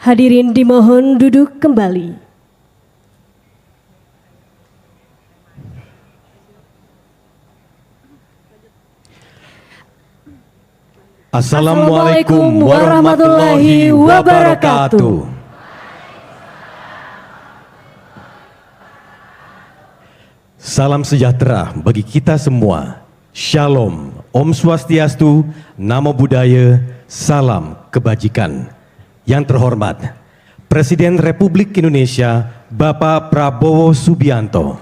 Hadirin dimohon duduk kembali. Assalamualaikum warahmatullahi wabarakatuh. Salam sejahtera bagi kita semua. Shalom, Om Swastiastu, Namo Buddhaya, salam kebajikan. Yang terhormat, Presiden Republik Indonesia Bapak Prabowo Subianto.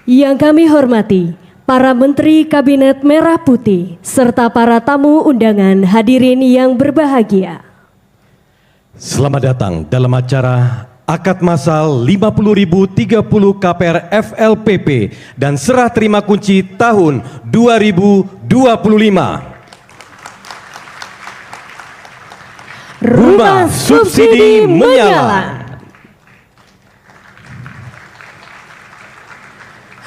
Yang kami hormati, para Menteri Kabinet Merah Putih, serta para tamu undangan hadirin yang berbahagia. Selamat datang dalam acara Akad Massal 50.030 KPR FLPP dan Serah Terima Kunci tahun 2025. Rumah subsidi menyala.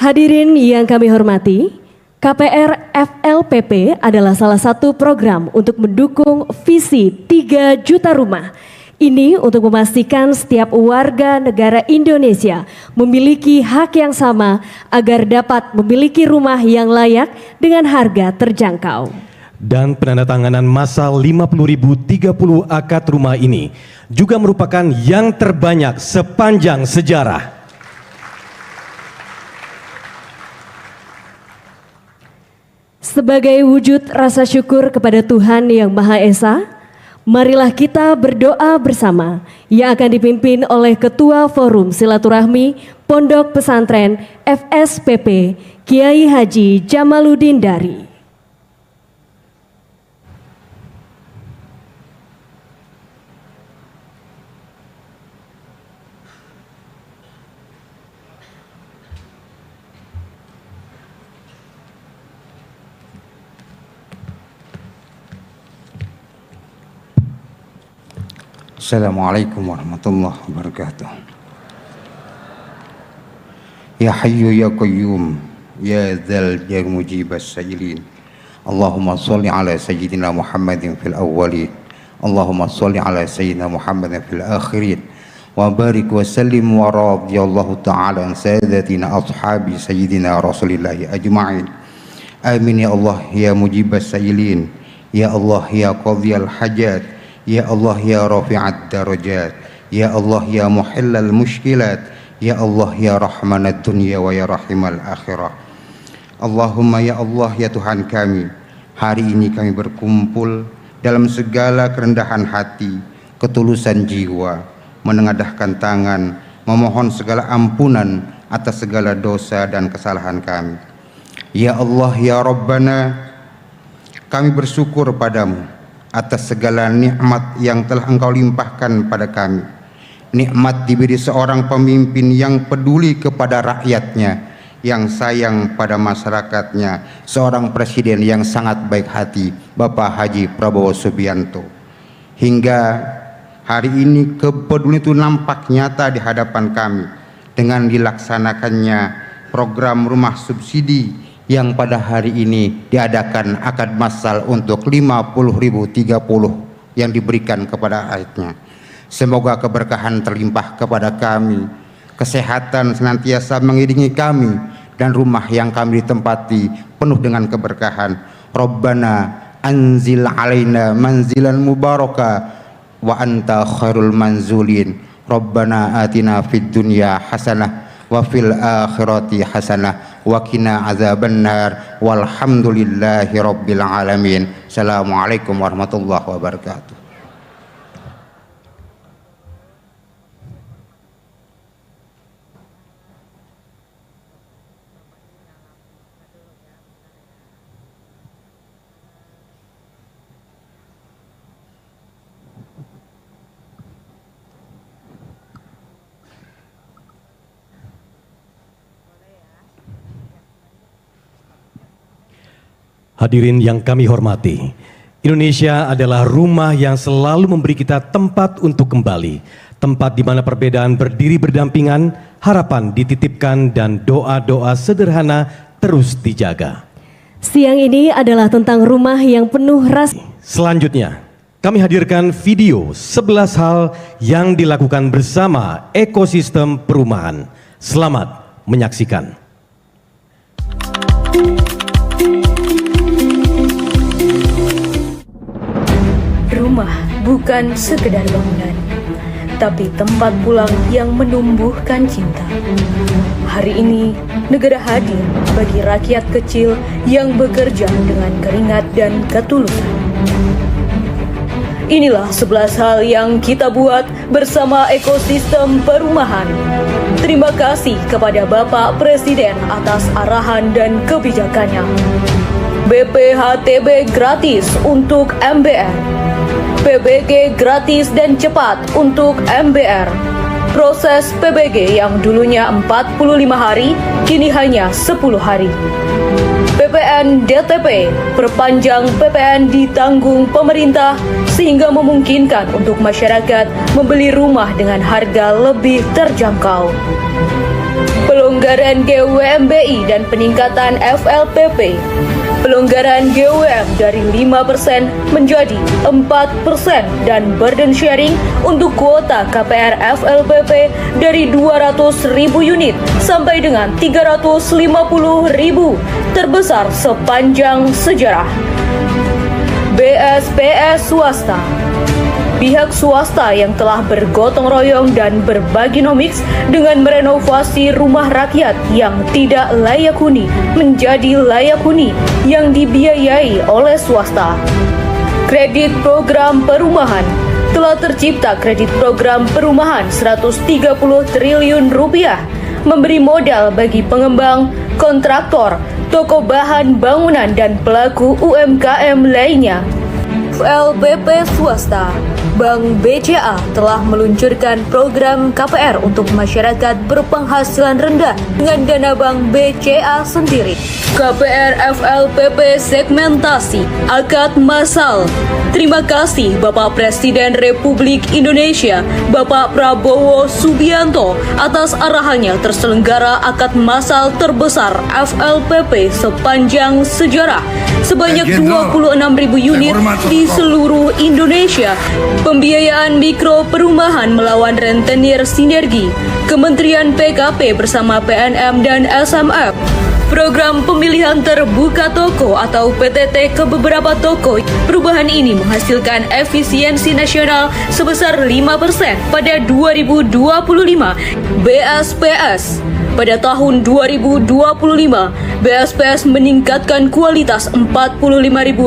Hadirin yang kami hormati, KPR FLPP adalah salah satu program untuk mendukung visi 3 juta rumah. Ini untuk memastikan setiap warga negara Indonesia memiliki hak yang sama agar dapat memiliki rumah yang layak dengan harga terjangkau. Dan penandatanganan massal 50.030 akad rumah ini juga merupakan yang terbanyak sepanjang sejarah. Sebagai wujud rasa syukur kepada Tuhan Yang Maha Esa, marilah kita berdoa bersama yang akan dipimpin oleh Ketua Forum Silaturahmi Pondok Pesantren FSPP Kiai Haji Jamaluddin Dari. Assalamualaikum warahmatullahi wabarakatuh. Ya Hayyu ya Qayyum ya Dzal Jalali mujibas sailin. Allahumma sholli ala sayyidina Muhammadin fil awwalin. Allahumma sholli ala sayyidina Muhammadin fil akhirin. Wa barik wa sallim wa radhiyallahu ta'ala an sayyidatina ashabi sayyidina Rasulillahi ajma'in. Amin ya Allah ya mujibas sailin. Ya Allah ya qadhiyal hajat. Ya Allah ya rafi'ad darajat. Ya Allah ya muhillal mushkilat. Ya Allah ya rahmanad dunya wa ya rahimal akhirah. Allahumma ya Allah ya Tuhan kami, hari ini kami berkumpul dalam segala kerendahan hati, ketulusan jiwa, menengadahkan tangan, memohon segala ampunan atas segala dosa dan kesalahan kami. Ya Allah ya Rabbana, kami bersyukur padamu atas segala nikmat yang telah Engkau limpahkan pada kami. Nikmat diberi seorang pemimpin yang peduli kepada rakyatnya, yang sayang pada masyarakatnya, seorang presiden yang sangat baik hati, Bapak Haji Prabowo Subianto. Hingga hari ini kepedulian itu nampak nyata di hadapan kami dengan dilaksanakannya program rumah subsidi yang pada hari ini diadakan akad massal untuk 50.030 yang diberikan kepada rakyatnya. Semoga keberkahan terlimpah kepada kami, kesehatan senantiasa mengiringi kami, dan rumah yang kami ditempati penuh dengan keberkahan. Rabbana anzil alaina manzilan mubaraka wa anta khairul manzulin. Rabbana atina fid dunya hasanah wa fil akhirati hasanah wa qina azabannar walhamdulillahi rabbil alamin. Assalamualaikum warahmatullahi wabarakatuh. Hadirin yang kami hormati, Indonesia adalah rumah yang selalu memberi kita tempat untuk kembali, tempat di mana perbedaan berdiri berdampingan, harapan dititipkan, dan doa-doa sederhana terus dijaga. Siang ini adalah tentang rumah yang penuh rasa. Selanjutnya, kami hadirkan video 11 hal yang dilakukan bersama ekosistem perumahan. Selamat menyaksikan. Rumah bukan sekedar bangunan, tapi tempat pulang yang menumbuhkan cinta. Hari ini, negara hadir bagi rakyat kecil yang bekerja dengan keringat dan ketulusan. Inilah 11 hal yang kita buat bersama ekosistem perumahan. Terima kasih kepada Bapak Presiden atas arahan dan kebijakannya. BPHTB gratis untuk MBR. PBG gratis dan cepat untuk MBR. Proses PBG yang dulunya 45 hari, kini hanya 10 hari. PPN DTP, perpanjang PPN ditanggung pemerintah sehingga memungkinkan untuk masyarakat membeli rumah dengan harga lebih terjangkau. Pelonggaran GWMBI dan peningkatan FLPP. Pelonggaran GWM dari 5% menjadi 4% dan burden sharing untuk kuota KPR FLPP dari 200.000 unit sampai dengan 350.000 terbesar sepanjang sejarah. BSPS swasta. Pihak swasta yang telah bergotong royong dan berbagi nomiks dengan merenovasi rumah rakyat yang tidak layak huni menjadi layak huni yang dibiayai oleh swasta. Kredit program perumahan. Telah tercipta kredit program perumahan 130 triliun rupiah, memberi modal bagi pengembang, kontraktor, toko bahan bangunan dan pelaku UMKM lainnya. FLPP swasta. Bank BCA telah meluncurkan program KPR untuk masyarakat berpenghasilan rendah dengan dana Bank BCA sendiri. KPR FLPP segmentasi akad massal. Terima kasih Bapak Presiden Republik Indonesia, Bapak Prabowo Subianto atas arahannya terselenggara akad massal terbesar FLPP sepanjang sejarah. Sebanyak 26.000 unit di seluruh Indonesia. Pembiayaan mikro perumahan melawan rentenir sinergi. Kementerian PKP bersama PNM dan SMF. Program pemilihan terbuka toko atau PTT ke beberapa toko. Perubahan ini menghasilkan efisiensi nasional sebesar 5% pada 2025. BSPS. Pada tahun 2025, BSPS meningkatkan kualitas 45.000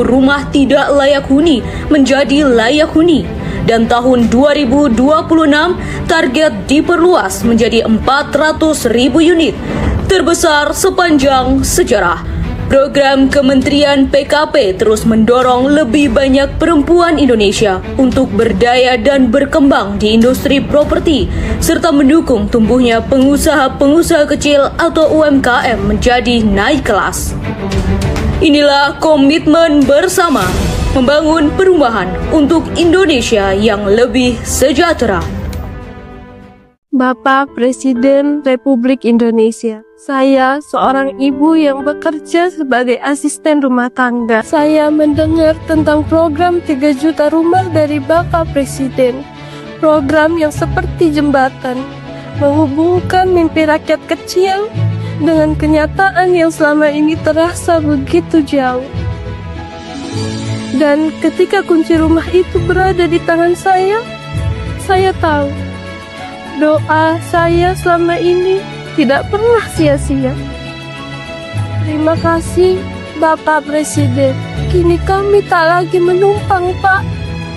rumah tidak layak huni menjadi layak huni. Dan tahun 2026, target diperluas menjadi 400.000 unit, terbesar sepanjang sejarah. Program Kementerian PKP terus mendorong lebih banyak perempuan Indonesia untuk berdaya dan berkembang di industri properti, serta mendukung tumbuhnya pengusaha-pengusaha kecil atau UMKM menjadi naik kelas. Inilah komitmen bersama membangun perumahan untuk Indonesia yang lebih sejahtera. Bapak Presiden Republik Indonesia, saya seorang ibu yang bekerja sebagai asisten rumah tangga. Saya mendengar tentang program 3 juta rumah dari Bapak Presiden. Program yang seperti jembatan, menghubungkan mimpi rakyat kecil dengan kenyataan yang selama ini terasa begitu jauh. Dan ketika kunci rumah itu berada di tangan saya tahu doa saya selama ini tidak pernah sia-sia. Terima kasih Bapak Presiden. Kini kami tak lagi menumpang, Pak.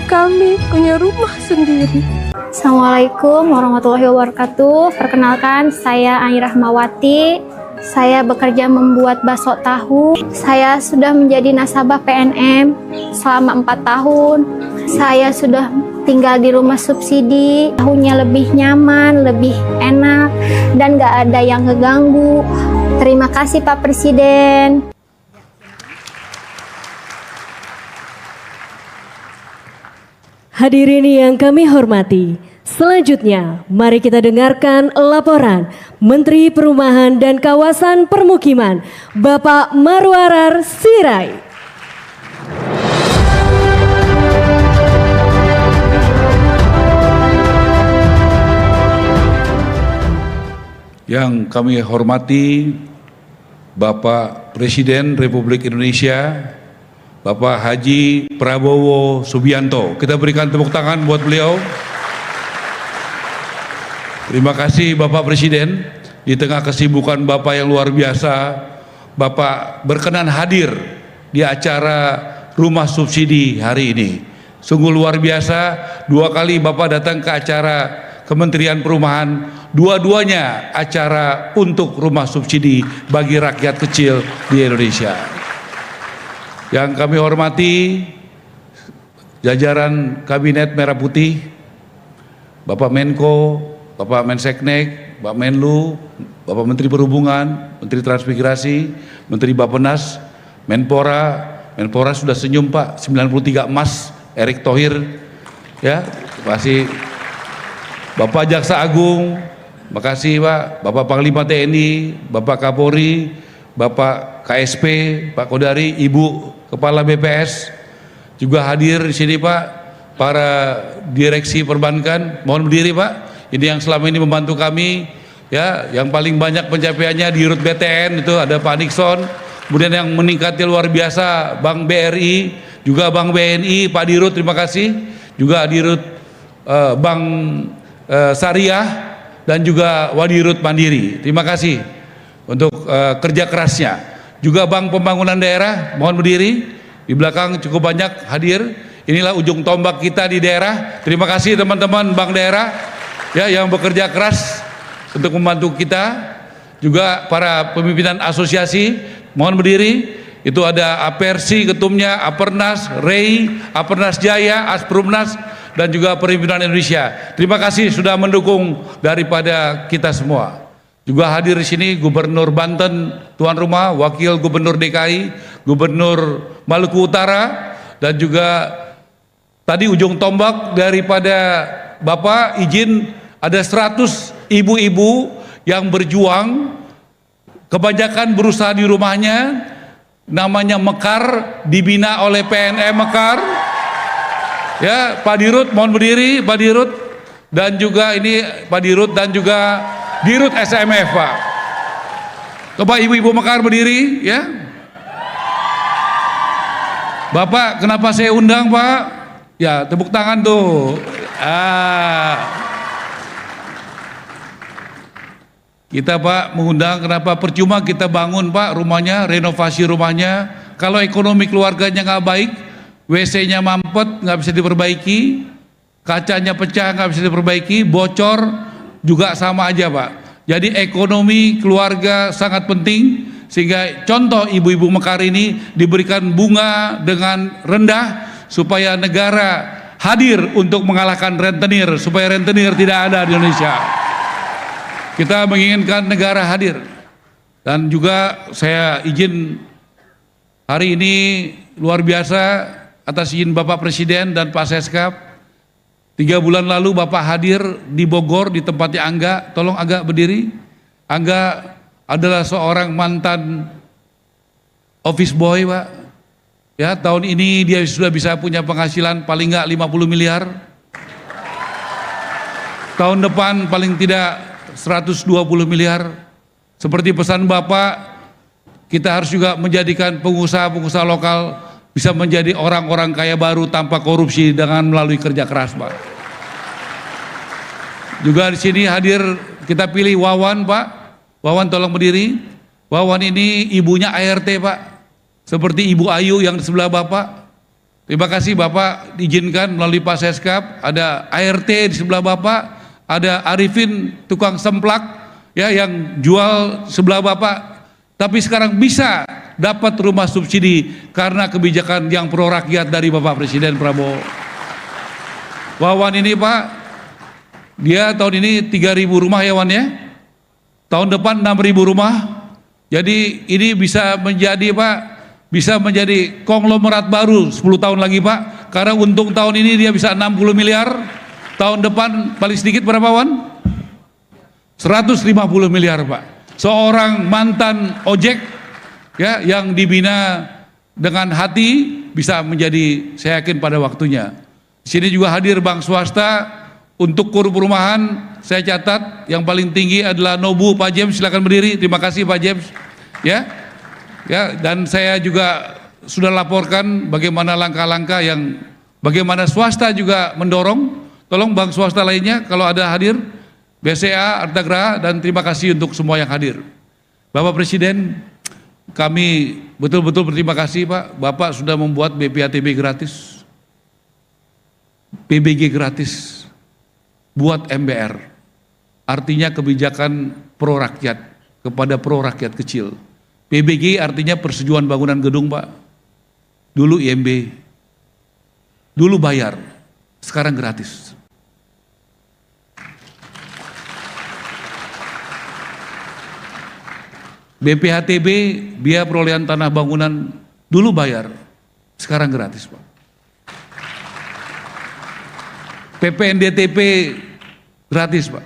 Kami punya rumah sendiri. Assalamualaikum warahmatullahi wabarakatuh. Perkenalkan, saya Ani Rahmawati. Saya bekerja membuat bakso tahu. Saya sudah menjadi nasabah PNM selama 4 tahun. Saya sudah tinggal di rumah subsidi. Tahunya lebih nyaman, lebih enak, dan gak ada yang ngeganggu. Terima kasih Pak Presiden. Hadirin yang kami hormati, Selanjutnya, mari kita dengarkan laporan Menteri Perumahan dan Kawasan Permukiman, Bapak Marwarar Sirait. Yang kami hormati Bapak Presiden Republik Indonesia, Bapak Haji Prabowo Subianto. Kita berikan tepuk tangan buat beliau. Terima kasih Bapak Presiden, di tengah kesibukan Bapak yang luar biasa, Bapak berkenan hadir di acara Rumah Subsidi hari ini. Sungguh luar biasa, 2 kali Bapak datang ke acara Kementerian Perumahan, dua-duanya acara untuk rumah subsidi bagi rakyat kecil di Indonesia. Yang kami hormati jajaran Kabinet Merah Putih, Bapak Menko, Bapak Menseknek, Bapak Menlu, Bapak Menteri Perhubungan, Menteri Transmigrasi, Menteri Bappenas, Menpora. Menpora sudah senyum Pak, 93 emas, Erick Thohir. Ya, terima kasih. Bapak Jaksa Agung, makasih Pak, Bapak Panglima TNI, Bapak Kapolri, Bapak KSP, Pak Kodari, Ibu Kepala BPS, juga hadir di sini Pak, para direksi perbankan, mohon berdiri Pak, ini yang selama ini membantu kami, ya, yang paling banyak pencapaiannya di Dirut BTN itu ada Pak Nixon, kemudian yang meningkatnya luar biasa Bank BRI, juga Bank BNI, Pak Dirut terima kasih, juga Dirut Bank Syariah dan juga Wadirut Mandiri. Terima kasih untuk kerja kerasnya. Juga Bank Pembangunan Daerah, mohon berdiri. Di belakang cukup banyak hadir. Inilah ujung tombak kita di daerah. Terima kasih teman-teman Bank Daerah ya yang bekerja keras untuk membantu kita. Juga para pimpinan asosiasi, mohon berdiri. Itu ada Apersi ketumnya, Apernas, REI, Apernas Jaya, Asprumnas, dan juga Perhimpunan Indonesia. Terima kasih sudah mendukung daripada kita semua. Juga hadir di sini Gubernur Banten, tuan rumah, Wakil Gubernur DKI, Gubernur Maluku Utara, dan juga tadi ujung tombak daripada Bapak izin ada 100 ibu-ibu yang berjuang, kebanyakan berusaha di rumahnya, namanya Mekar, dibina oleh PNM Mekar. Ya, Pak Dirut mohon berdiri, Pak Dirut, dan juga ini Pak Dirut dan juga Dirut SMF Pak. Coba ibu-ibu Mekar berdiri ya. Bapak kenapa saya undang Pak? Ya tepuk tangan tuh. Kita Pak mengundang, kenapa percuma kita bangun Pak rumahnya, renovasi rumahnya, kalau ekonomi keluarganya nggak baik, WC-nya mampet, nggak bisa diperbaiki, kacanya pecah, nggak bisa diperbaiki, bocor, juga sama aja Pak. Jadi ekonomi keluarga sangat penting, sehingga contoh ibu-ibu Mekar ini diberikan bunga dengan rendah, supaya negara hadir untuk mengalahkan rentenir, supaya rentenir tidak ada di Indonesia. Kita menginginkan negara hadir. Dan juga saya izin hari ini luar biasa, atas izin Bapak Presiden dan Pak Seskap, 3 bulan lalu Bapak hadir di Bogor di tempatnya Angga. Tolong agak berdiri. Angga adalah seorang mantan office boy Pak. Ya, tahun ini dia sudah bisa punya penghasilan paling nggak 50 miliar. Tahun depan paling tidak 120 miliar. Seperti pesan Bapak, kita harus juga menjadikan pengusaha-pengusaha lokal bisa menjadi orang-orang kaya baru tanpa korupsi dengan melalui kerja keras, Pak. Juga di sini hadir kita pilih Wawan, Pak. Wawan tolong berdiri. Wawan ini ibunya ART, Pak. Seperti Ibu Ayu yang di sebelah Bapak. Terima kasih Bapak diizinkan melalui Pak Seskap, ada ART di sebelah Bapak, ada Arifin tukang semplak ya yang jual sebelah Bapak, tapi sekarang bisa dapat rumah subsidi karena kebijakan yang pro rakyat dari Bapak Presiden Prabowo. Wawan ini Pak, dia tahun ini 3.000 rumah ya Wan ya, tahun depan 6.000 rumah. Jadi ini bisa menjadi Pak, bisa menjadi konglomerat baru 10 tahun lagi Pak, karena untung tahun ini dia bisa 60 miliar. Tahun depan paling sedikit berapa, Wan? 150 miliar, Pak. Seorang mantan ojek ya yang dibina dengan hati bisa menjadi, saya yakin pada waktunya. Di sini juga hadir bank swasta untuk kur perumahan. Saya catat yang paling tinggi adalah Nobu. Pak James silakan berdiri. Terima kasih Pak James. Ya, dan saya juga sudah laporkan bagaimana langkah-langkah yang bagaimana swasta juga mendorong. Tolong bank swasta lainnya kalau ada hadir, BCA, Artagraha, dan terima kasih untuk semua yang hadir. Bapak Presiden, kami betul-betul berterima kasih Pak. Bapak sudah membuat BPATB gratis, PBG gratis buat MBR. Artinya kebijakan pro rakyat kepada pro rakyat kecil. PBG artinya persetujuan bangunan gedung Pak. Dulu IMB, dulu bayar, sekarang gratis. BPHTB, biaya perolehan tanah bangunan, dulu bayar, sekarang gratis Pak. PPNDTP gratis Pak,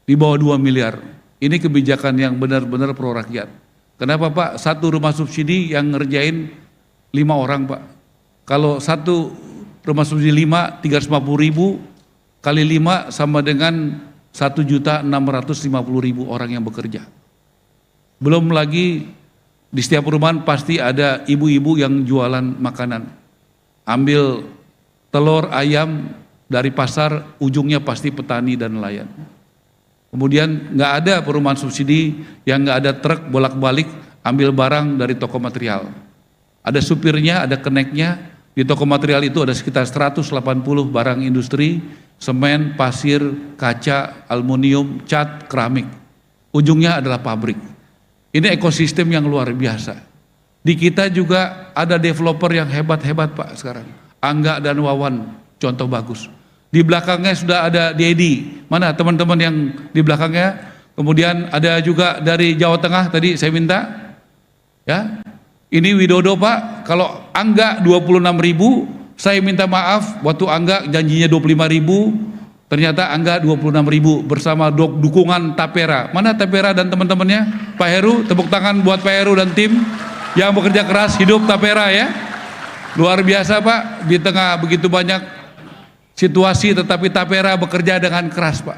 di bawah 2 miliar. Ini kebijakan yang benar-benar pro rakyat. Kenapa Pak? Satu rumah subsidi yang ngerjain 5 orang Pak. Kalau satu rumah subsidi 5, 350.000 kali 5 sama dengan 1.650.000 orang yang bekerja. Belum lagi di setiap perumahan pasti ada ibu-ibu yang jualan makanan. Ambil telur ayam dari pasar, ujungnya pasti petani dan nelayan. Kemudian nggak ada perumahan subsidi yang nggak ada truk bolak-balik ambil barang dari toko material. Ada supirnya, ada keneknya. Di toko material itu ada sekitar 180 barang industri, semen, pasir, kaca, aluminium, cat, keramik. Ujungnya adalah pabrik. Ini ekosistem yang luar biasa. Di kita juga ada developer yang hebat-hebat Pak sekarang. Angga dan Wawan, contoh bagus. Di belakangnya sudah ada Dedi. Mana teman-teman yang di belakangnya? Kemudian ada juga dari Jawa Tengah tadi saya minta. Ya, ini Widodo Pak. Kalau Angga 26.000, saya minta maaf waktu Angga janjinya 25.000. Ternyata Angga 26.000 bersama dukungan Tapera. Mana Tapera dan teman-temannya? Pak Heru, tepuk tangan buat Pak Heru dan tim yang bekerja keras. Hidup Tapera ya. Luar biasa Pak, di tengah begitu banyak situasi tetapi Tapera bekerja dengan keras Pak.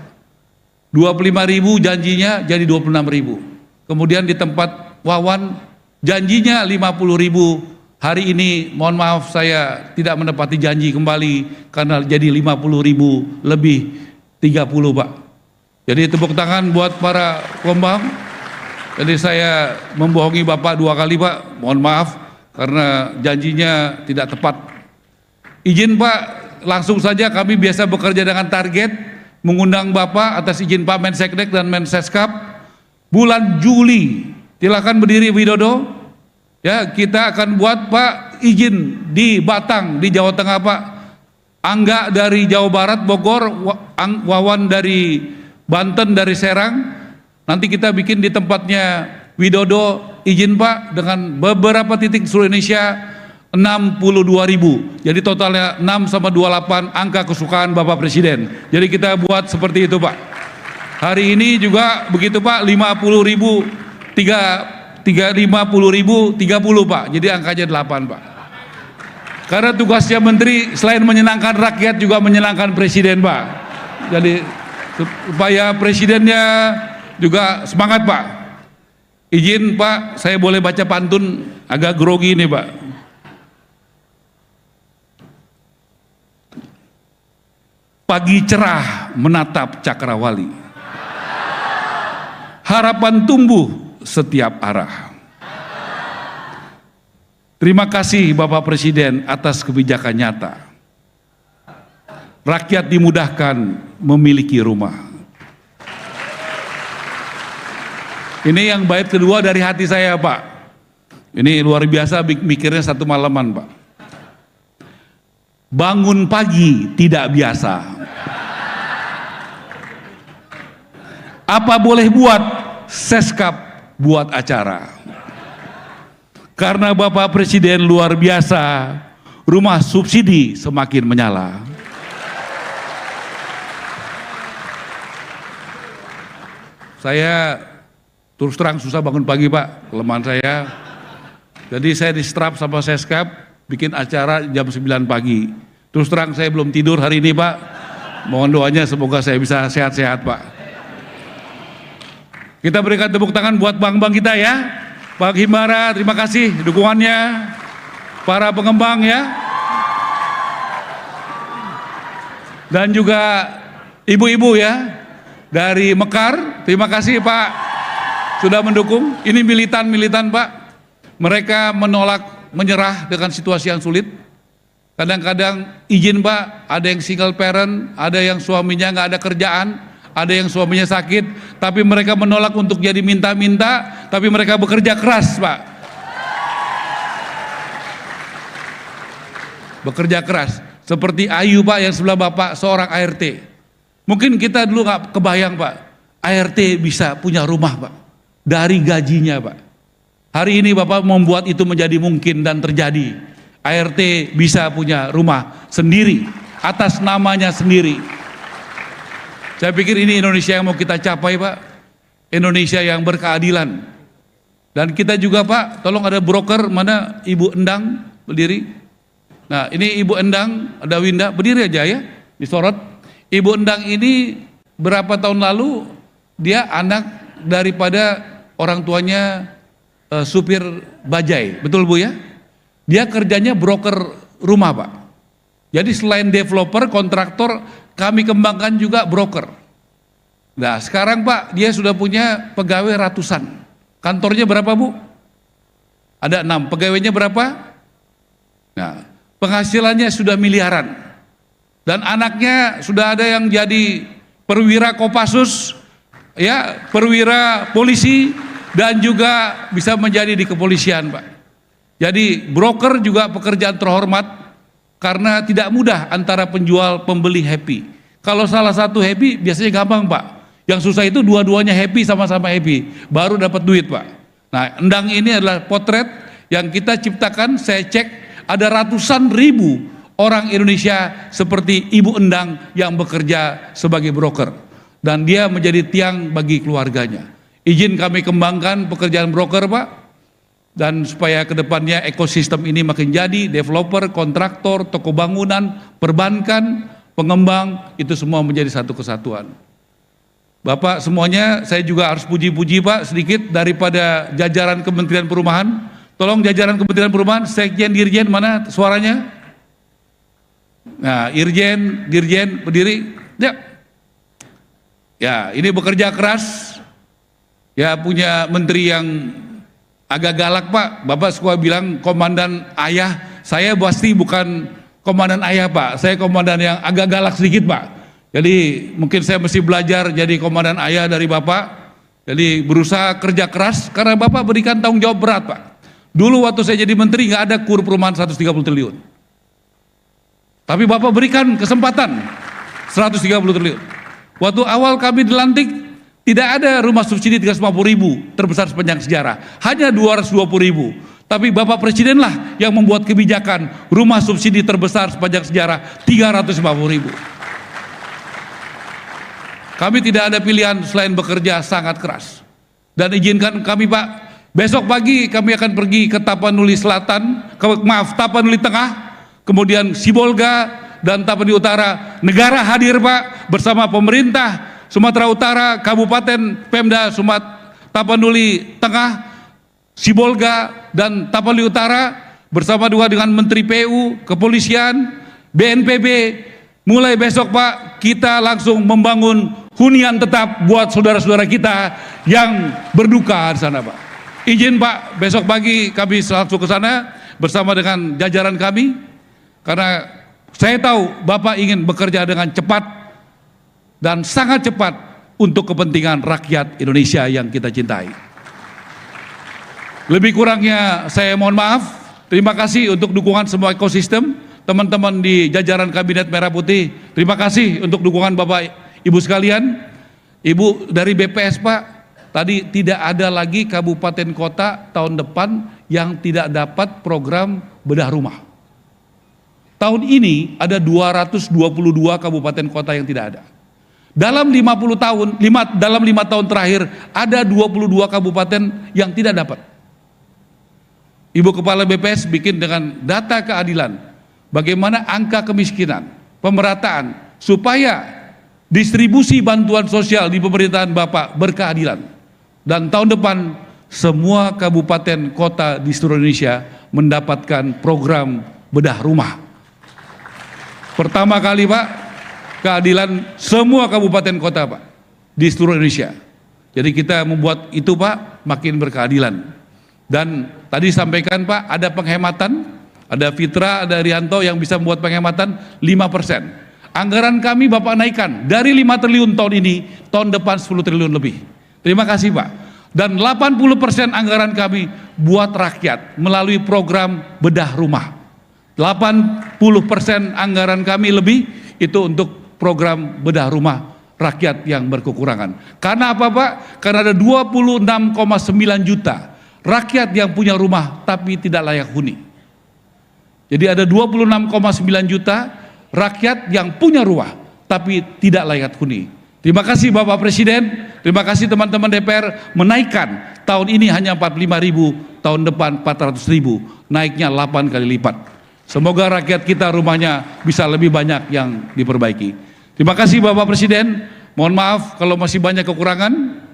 25.000 janjinya jadi 26.000. Kemudian di tempat Wawan janjinya 50.000. Hari ini mohon maaf saya tidak menepati janji kembali karena jadi 50.000 lebih 30 Pak. Jadi tepuk tangan buat para pembang. Jadi saya membohongi Bapak 2 kali Pak, mohon maaf karena janjinya tidak tepat. Izin Pak, langsung saja kami biasa bekerja dengan target, mengundang Bapak atas izin Pak Menseknek dan Menseskap bulan Juli. Silakan berdiri Widodo. Ya, kita akan buat Pak izin di Batang di Jawa Tengah Pak. Angga dari Jawa Barat Bogor, Wawan dari Banten dari Serang. Nanti kita bikin di tempatnya Widodo izin Pak dengan beberapa titik di seluruh Indonesia 62.000. Jadi totalnya 6 sama 28 angka kesukaan Bapak Presiden. Jadi kita buat seperti itu Pak. Hari ini juga begitu Pak, 50.000 50.000 30 Pak, jadi angkanya 8 Pak. Karena tugasnya menteri selain menyenangkan rakyat juga menyenangkan presiden Pak. Jadi supaya presidennya juga semangat Pak. Izin Pak, saya boleh baca pantun agak grogi nih Pak. Pagi cerah menatap cakrawali, harapan tumbuh setiap arah. Terima kasih Bapak Presiden atas kebijakan nyata. Rakyat dimudahkan memiliki rumah. Ini yang bait kedua dari hati saya Pak. Ini luar biasa mikirnya satu malaman Pak. Bangun pagi tidak biasa. Apa boleh buat Seskap buat acara. Karena Bapak Presiden luar biasa, rumah subsidi semakin menyala. saya terus terang susah bangun pagi Pak, kelemahan saya. Jadi saya distrap sama Seskap, bikin acara jam 9 pagi. Terus terang saya belum tidur hari ini Pak. Mohon doanya semoga saya bisa sehat-sehat Pak. Kita berikan tepuk tangan buat bank-bank kita ya. Pak Himbara, terima kasih dukungannya. Para pengembang ya. Dan juga ibu-ibu ya. Dari Mekar, terima kasih Pak. Sudah mendukung. Ini militan-militan Pak. Mereka menolak menyerah dengan situasi yang sulit. Kadang-kadang izin Pak, ada yang single parent, ada yang suaminya nggak ada kerjaan, ada yang suaminya sakit, tapi mereka menolak untuk jadi minta-minta, tapi mereka bekerja keras Pak. Bekerja keras. Seperti Ayu Pak yang sebelah Bapak, seorang ART. Mungkin kita dulu nggak kebayang Pak, ART bisa punya rumah Pak, dari gajinya Pak. Hari ini Bapak membuat itu menjadi mungkin dan terjadi. ART bisa punya rumah sendiri, atas namanya sendiri. Saya pikir ini Indonesia yang mau kita capai Pak. Indonesia yang berkeadilan. Dan kita juga Pak, tolong ada broker, mana Ibu Endang berdiri. Nah ini Ibu Endang, ada Winda, berdiri aja ya, disorot. Ibu Endang ini berapa tahun lalu, dia anak daripada orang tuanya supir bajai, betul Bu ya? Dia kerjanya broker rumah Pak. Jadi selain developer, kontraktor, kami kembangkan juga broker. Nah sekarang Pak, dia sudah punya pegawai ratusan. Kantornya berapa Bu? Ada 6, pegawainya berapa? Nah penghasilannya sudah miliaran. Dan anaknya sudah ada yang jadi perwira Kopassus, ya, perwira polisi, dan juga bisa menjadi di kepolisian Pak. Jadi broker juga pekerjaan terhormat karena tidak mudah antara penjual pembeli happy. Kalau salah satu happy biasanya gampang Pak. Yang susah itu dua-duanya happy, sama-sama happy, baru dapat duit Pak. Nah Endang ini adalah potret yang kita ciptakan. Saya cek ada ratusan ribu orang Indonesia seperti Ibu Endang yang bekerja sebagai broker. Dan dia menjadi tiang bagi keluarganya. Izin kami kembangkan pekerjaan broker Pak, dan supaya kedepannya ekosistem ini makin jadi, developer, kontraktor, toko bangunan, perbankan, pengembang, itu semua menjadi satu kesatuan. Bapak semuanya, saya juga harus puji-puji Pak sedikit daripada jajaran Kementerian Perumahan. Tolong jajaran Kementerian Perumahan, Sekjen, Dirjen, mana suaranya? Nah, Irjen, Dirjen, berdiri. Ya, ini bekerja keras. Ya punya menteri yang agak galak Pak. Bapak suka bilang komandan ayah. Saya pasti bukan komandan ayah Pak. Saya komandan yang agak galak sedikit Pak. Jadi mungkin saya mesti belajar jadi komandan ayah dari Bapak. Jadi berusaha kerja keras karena Bapak berikan tanggung jawab berat Pak. Dulu waktu saya jadi menteri nggak ada KUR perumahan 130 triliun. Tapi Bapak berikan kesempatan 130 triliun. Waktu awal kami dilantik, tidak ada rumah subsidi 350.000 terbesar sepanjang sejarah, hanya 220.000. Tapi Bapak Presiden lah yang membuat kebijakan rumah subsidi terbesar sepanjang sejarah 350.000. Kami tidak ada pilihan selain bekerja sangat keras. Dan izinkan kami Pak, besok pagi kami akan pergi ke Tapanuli Selatan, Tapanuli Tengah, kemudian Sibolga dan Tapanuli Utara. Negara hadir Pak bersama pemerintah Sumatera Utara, Kabupaten Pemda Tapanuli Tengah, Sibolga, dan Tapanuli Utara bersama juga dengan Menteri PU, Kepolisian, BNPB. Mulai besok Pak, kita langsung membangun hunian tetap buat saudara-saudara kita yang berduka di sana Pak. Izin Pak, besok pagi kami langsung ke sana bersama dengan jajaran kami, karena saya tahu Bapak ingin bekerja dengan cepat dan sangat cepat untuk kepentingan rakyat Indonesia yang kita cintai. Lebih kurangnya saya mohon maaf. Terima kasih untuk dukungan semua ekosistem, teman-teman di jajaran Kabinet Merah Putih. Terima kasih untuk dukungan Bapak Ibu sekalian. Ibu dari BPS Pak, tadi tidak ada lagi kabupaten kota tahun depan yang tidak dapat program bedah rumah. Tahun ini ada 222 kabupaten kota yang tidak ada. Dalam 50 tahun, dalam 5 tahun terakhir ada 22 kabupaten yang tidak dapat. Ibu Kepala BPS bikin dengan data keadilan, bagaimana angka kemiskinan, pemerataan, supaya distribusi bantuan sosial di pemerintahan Bapak berkeadilan. Dan tahun depan semua kabupaten kota di seluruh Indonesia mendapatkan program bedah rumah. Pertama kali Pak, keadilan semua kabupaten kota Pak di seluruh Indonesia. Jadi kita membuat itu Pak makin berkeadilan. Dan tadi sampaikan Pak, ada penghematan, ada Fitra, ada Rianto yang bisa membuat penghematan 5%. Anggaran kami Bapak naikkan dari 5 triliun tahun ini, tahun depan 10 triliun lebih. Terima kasih Pak. Dan 80% anggaran kami buat rakyat melalui program bedah rumah. 80% anggaran kami lebih itu untuk program bedah rumah rakyat yang berkekurangan. Karena apa Pak? Karena ada 26,9 juta rakyat yang punya rumah tapi tidak layak huni. Jadi ada 26,9 juta rakyat yang punya rumah tapi tidak layak huni. Terima kasih Bapak Presiden, terima kasih teman-teman DPR menaikkan tahun ini hanya 45.000, tahun depan 400.000, naiknya 8 kali lipat. Semoga rakyat kita rumahnya bisa lebih banyak yang diperbaiki. Terima kasih Bapak Presiden, mohon maaf kalau masih banyak kekurangan.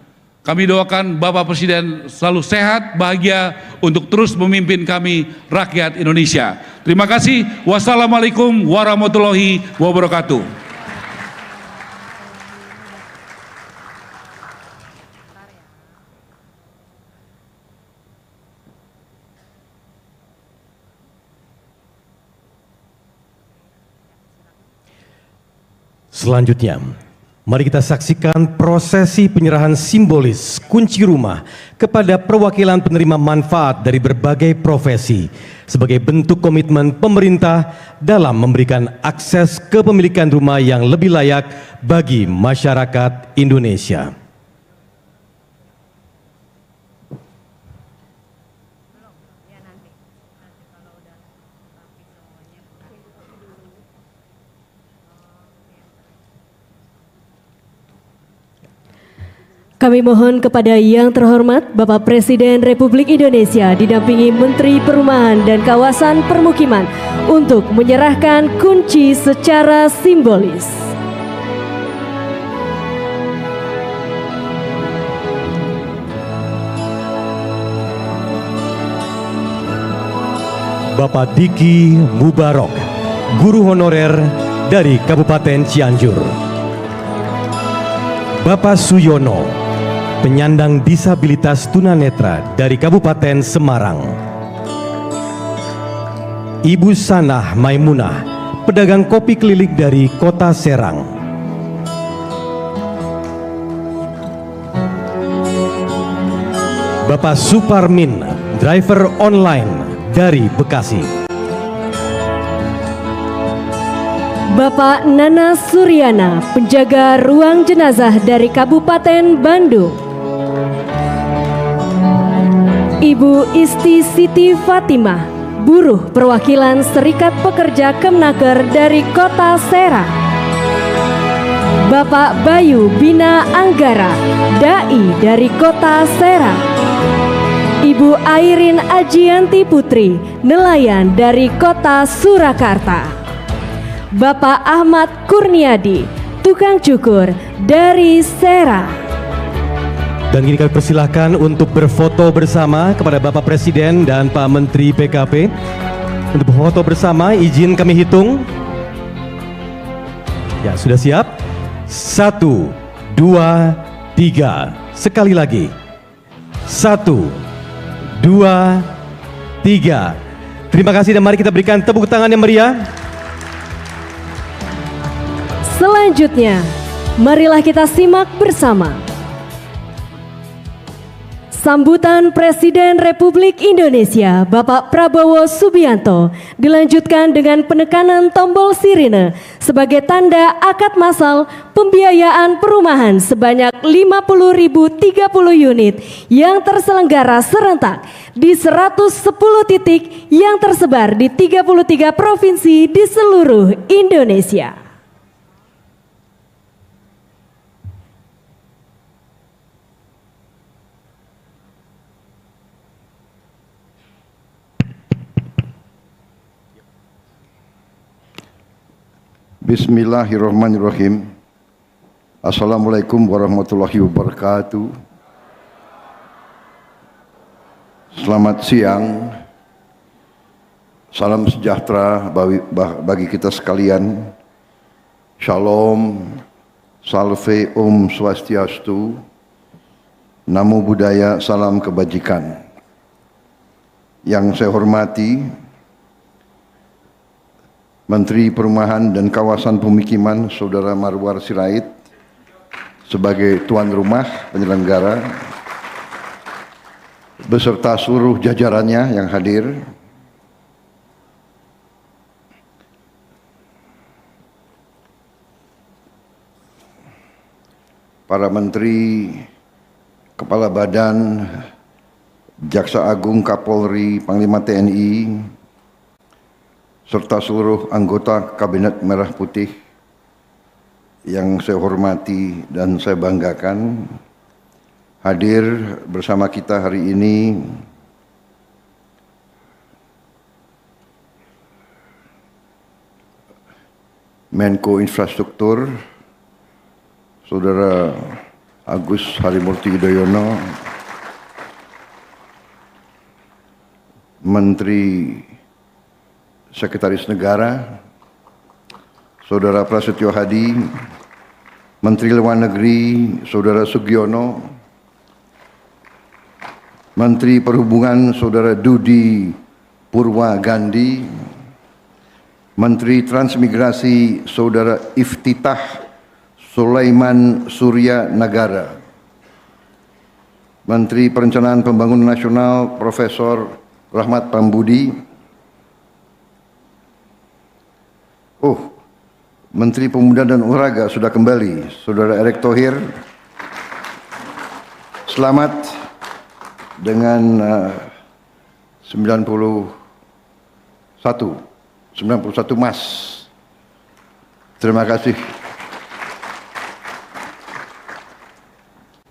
Kami doakan Bapak Presiden selalu sehat, bahagia untuk terus memimpin kami rakyat Indonesia. Terima kasih. Wassalamualaikum warahmatullahi wabarakatuh. Selanjutnya, mari kita saksikan prosesi penyerahan simbolis kunci rumah kepada perwakilan penerima manfaat dari berbagai profesi sebagai bentuk komitmen pemerintah dalam memberikan akses kepemilikan rumah yang lebih layak bagi masyarakat Indonesia. Kami mohon kepada yang terhormat Bapak Presiden Republik Indonesia didampingi Menteri Perumahan dan Kawasan Permukiman untuk menyerahkan kunci secara simbolis. Bapak Diki Mubarok, Guru Honorer dari Kabupaten Cianjur. Bapak Suyono, penyandang disabilitas tunanetra dari Kabupaten Semarang. Ibu Sanah Maimunah, pedagang kopi keliling dari Kota Serang. Bapak Suparmin, driver online dari Bekasi. Bapak Nana Suryana, penjaga ruang jenazah dari Kabupaten Bandung. Ibu Isti Siti Fatimah, buruh perwakilan Serikat Pekerja Kemnaker dari Kota Serang. Bapak Bayu Bina Anggara, dai dari Kota Serang. Ibu Airin Ajianti Putri, nelayan dari Kota Surakarta. Bapak Ahmad Kurniadi, tukang cukur dari Serang. Dan kini kami persilahkan untuk berfoto bersama kepada Bapak Presiden dan Pak Menteri PKP. Untuk berfoto bersama, izin kami hitung. Ya, sudah siap? 1, 2, 3. Sekali lagi. 1, 2, 3. Terima kasih dan mari kita berikan tepuk tangan yang meriah. Selanjutnya, marilah kita simak bersama sambutan Presiden Republik Indonesia Bapak Prabowo Subianto dilanjutkan dengan penekanan tombol sirine sebagai tanda akad massal pembiayaan perumahan sebanyak 50.030 unit yang terselenggara serentak di 110 titik yang tersebar di 33 provinsi di seluruh Indonesia. Bismillahirrahmanirrahim. Assalamualaikum warahmatullahi wabarakatuh. Selamat siang. Salam sejahtera bagi kita sekalian. Shalom, salve, om swastiastu. Namo Buddhaya, salam kebajikan. Yang saya hormati Menteri Perumahan dan Kawasan Pemukiman Saudara Marwar Sirait sebagai tuan rumah penyelenggara beserta seluruh jajarannya yang hadir, para menteri, kepala badan, Jaksa Agung, Kapolri, Panglima TNI, serta seluruh anggota Kabinet Merah Putih yang saya hormati dan saya banggakan, hadir bersama kita hari ini Menko Infrastruktur Saudara Agus Harimurti Yudhoyono, Menteri Sekretaris Negara Saudara Prasetyo Hadi, Menteri Luar Negeri Saudara Sugiono, Menteri Perhubungan Saudara Dudi Purwagandi, Menteri Transmigrasi Saudara Iftitah Sulaiman Surya Nagara, Menteri Perencanaan Pembangunan Nasional Profesor Rahmat Pambudi, Menteri Pemuda dan Olahraga sudah kembali, Saudara Erick Thohir. Selamat dengan 91 emas. Terima kasih.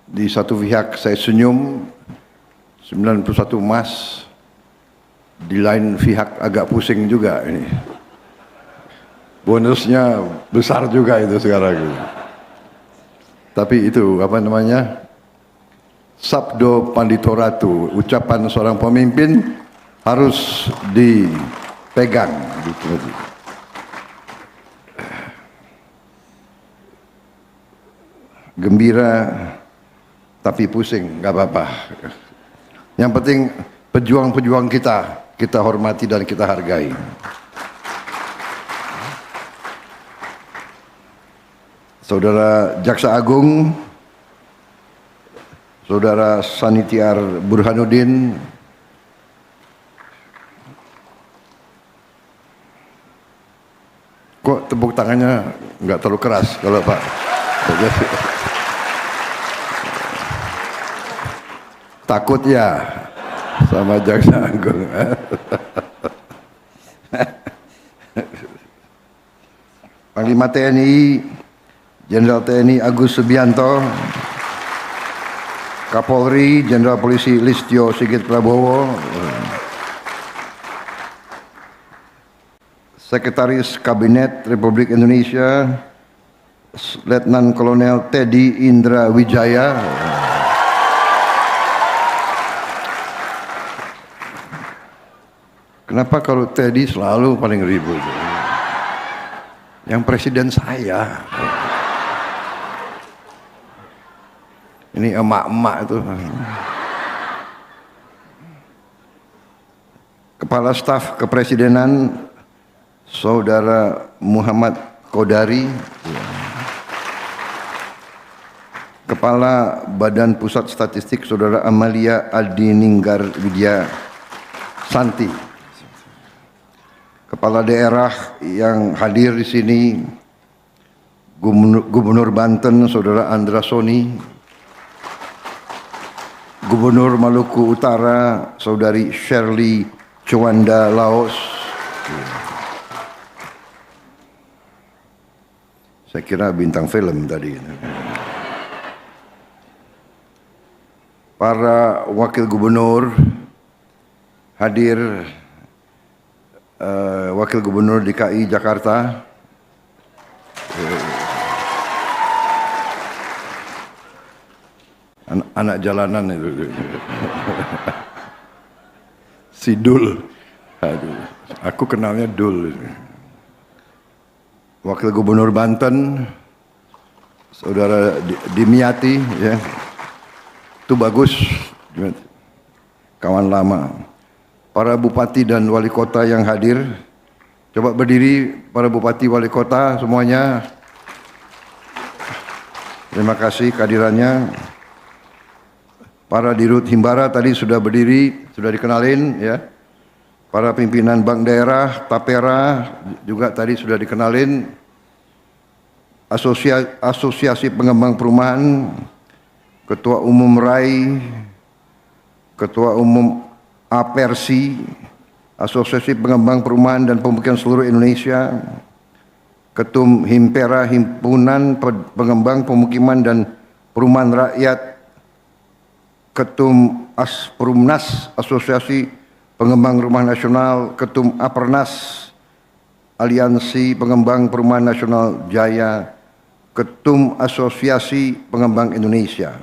Di satu pihak saya senyum, 91 emas. Di lain pihak agak pusing juga ini. Bonusnya besar juga itu sekarang. Tapi itu apa namanya? Sabdo Panditoratu, ucapan seorang pemimpin harus dipegang. Gembira tapi pusing, nggak apa-apa. Yang penting pejuang-pejuang kita hormati dan kita hargai. Saudara Jaksa Agung, Saudara Sanitiar Burhanuddin, kok tepuk tangannya nggak terlalu keras kalau Pak? Takut ya sama Jaksa Agung. Panglima TNI Jenderal TNI Agus Subianto, Kapolri Jenderal Polisi Listio Sigit Prabowo, Sekretaris Kabinet Republik Indonesia Letnan Kolonel Teddy Indra Wijaya, kenapa kalau Teddy selalu paling ribut? Yang presiden saya. Ini emak-emak itu. Kepala Staf Kepresidenan Saudara Muhammad Kodari, Kepala Badan Pusat Statistik Saudara Amalia Adininggar Widya Santi, Kepala Daerah yang hadir di sini, Gubernur Banten Saudara Andra Soni, Gubernur Maluku Utara Saudari Shirley Chowanda Laos. Saya kira bintang film tadi. Para wakil gubernur hadir, Wakil Gubernur DKI Jakarta Anak jalanan itu. Si Dul. Aduh, aku kenalnya Dul. Wakil Gubernur Banten, Saudara Dimyati, ya. Itu bagus, kawan lama. Para bupati dan wali kota yang hadir, coba berdiri para bupati wali kota semuanya. Terima kasih kehadirannya. Para dirut Himbara tadi sudah berdiri, sudah dikenalin, ya. Para pimpinan bank daerah, Tapera juga tadi sudah dikenalin. Asosiasi Pengembang Perumahan, Ketua Umum RAI, Ketua Umum Apersi, Asosiasi Pengembang Perumahan dan Pemukiman Seluruh Indonesia, Ketum Himpera, Himpunan Pengembang Pemukiman dan Perumahan Rakyat, Ketum Asprumnas, Asosiasi Pengembang Rumah Nasional, Ketum Apernas, Aliansi Pengembang Perumahan Nasional Jaya, Ketum Asosiasi Pengembang Indonesia.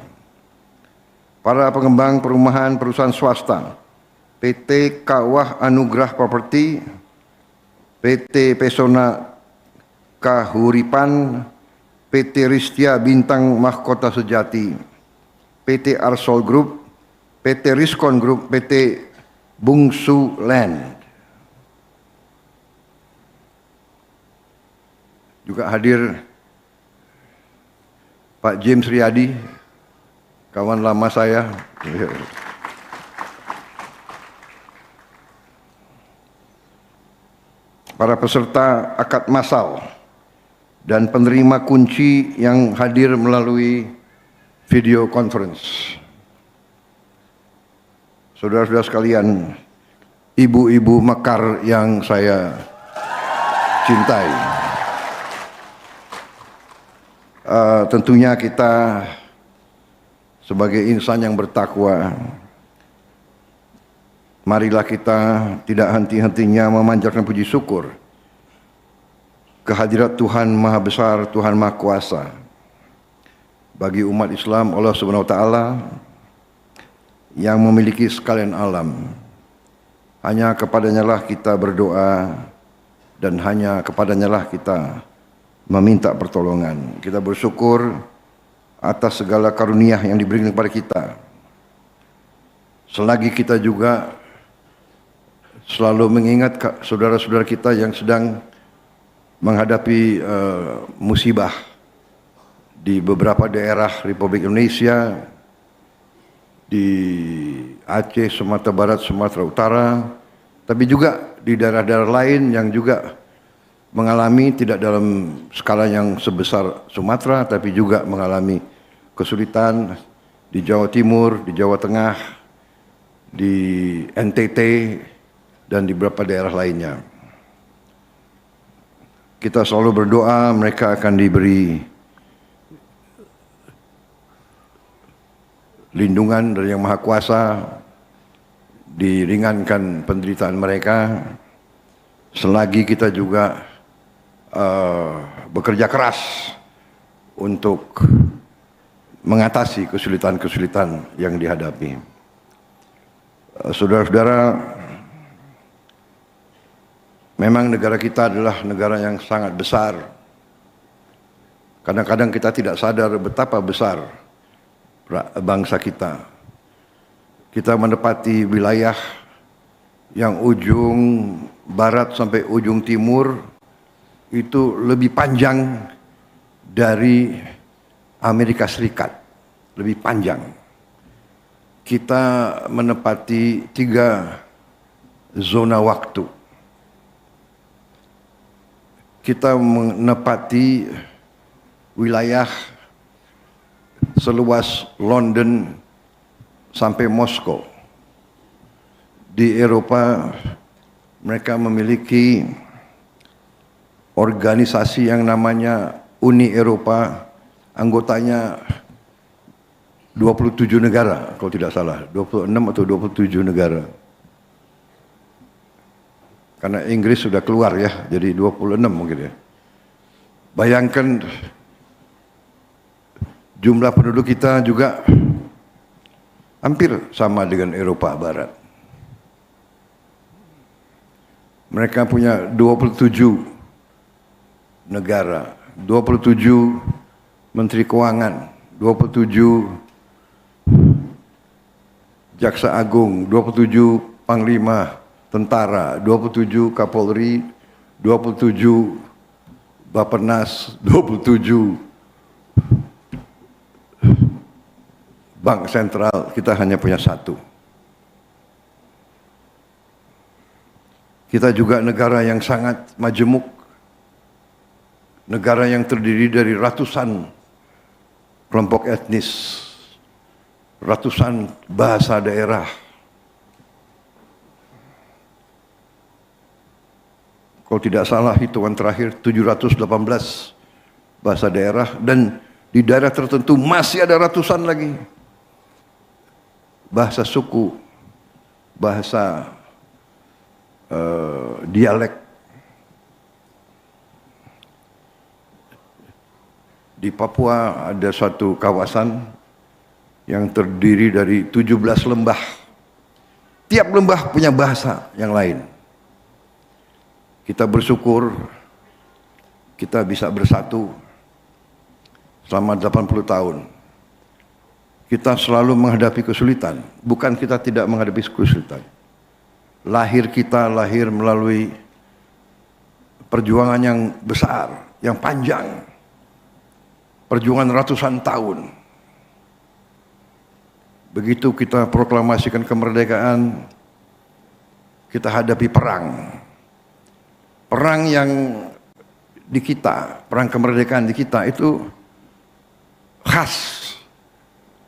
Para pengembang perumahan perusahaan swasta, PT Kawah Anugrah Property, PT Pesona Kahuripan, PT Ristia Bintang Mahkota Sejati, PT Arsol Group, PT Riskon Group, PT Bungsu Land. Juga hadir Pak James Riyadi, kawan lama saya. Para peserta akad massal dan penerima kunci yang hadir melalui video conference. Saudara-saudara sekalian, ibu-ibu mekar yang saya cintai. Tentunya kita sebagai insan yang bertakwa, marilah kita tidak henti-hentinya memanjatkan puji syukur kehadirat Tuhan Maha Besar, Tuhan Maha Kuasa. Bagi umat Islam, Allah Subhanahu wa taala yang memiliki sekalian alam, hanya kepadanya lah kita berdoa dan hanya kepadanya lah kita meminta pertolongan. Kita bersyukur atas segala karunia yang diberikan kepada kita. Selagi kita juga selalu mengingat saudara-saudara kita yang sedang menghadapi musibah di beberapa daerah Republik Indonesia, di Aceh, Sumatera Barat, Sumatera Utara, tapi juga di daerah-daerah lain yang juga mengalami tidak dalam skala yang sebesar Sumatera, tapi juga mengalami kesulitan di Jawa Timur, di Jawa Tengah, di NTT, dan di beberapa daerah lainnya. Kita selalu berdoa mereka akan diberi lindungan dari Yang Maha Kuasa, diringankan penderitaan mereka, selagi kita juga bekerja keras untuk mengatasi kesulitan-kesulitan yang dihadapi. Saudara-saudara, memang negara kita adalah negara yang sangat besar. Kadang-kadang kita tidak sadar betapa besar bangsa kita. Kita menepati wilayah yang ujung barat sampai ujung timur itu lebih panjang dari Amerika Serikat, lebih panjang. Kita menepati 3 zona waktu. Kita menepati wilayah seluas London sampai Moskow. Di Eropa mereka memiliki organisasi yang namanya Uni Eropa, anggotanya 27 negara kalau tidak salah, 26 atau 27 negara. Karena Inggris sudah keluar ya, jadi 26 mungkin ya. Bayangkan jumlah penduduk kita juga hampir sama dengan Eropa Barat. Mereka punya 27 negara, 27 menteri keuangan, 27 jaksa agung, 27 panglima tentara, 27 kapolri, 27 Bappenas, 27 bank sentral, kita hanya punya satu. Kita juga negara yang sangat majemuk, negara yang terdiri dari ratusan kelompok etnis, ratusan bahasa daerah. Kalau tidak salah hitungan terakhir 718 bahasa daerah, dan di daerah tertentu masih ada ratusan lagi bahasa suku, bahasa dialek. Di Papua ada suatu kawasan yang terdiri dari 17 lembah. Tiap lembah punya bahasa yang lain. Kita bersyukur kita bisa bersatu selama 80 tahun. Kita selalu menghadapi kesulitan, bukan kita tidak menghadapi kesulitan. Kita lahir melalui perjuangan yang besar, yang panjang. Perjuangan ratusan tahun. Begitu kita proklamasikan kemerdekaan, kita hadapi perang. Perang yang di kita, perang kemerdekaan di kita itu khas.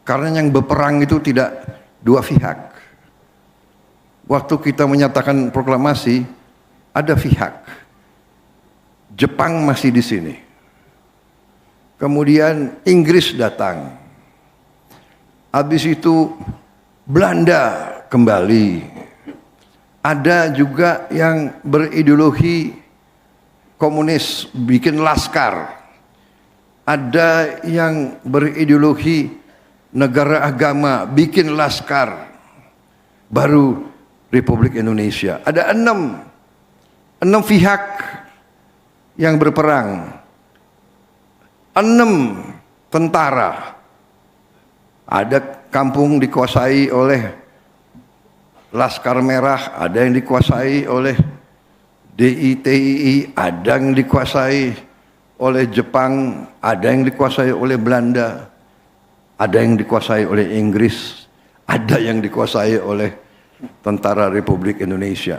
Karena yang berperang itu tidak dua pihak. Waktu kita menyatakan proklamasi, ada pihak. Jepang masih di sini. Kemudian Inggris datang. Habis itu Belanda kembali. Ada juga yang berideologi komunis, bikin laskar. Ada yang berideologi negara agama, bikin laskar. Baru Republik Indonesia. Ada enam pihak yang berperang. 6 tentara. Ada kampung dikuasai oleh Laskar Merah, ada yang dikuasai oleh DITII, ada yang dikuasai oleh Jepang, ada yang dikuasai oleh Belanda, ada yang dikuasai oleh Inggris, ada yang dikuasai oleh Tentara Republik Indonesia.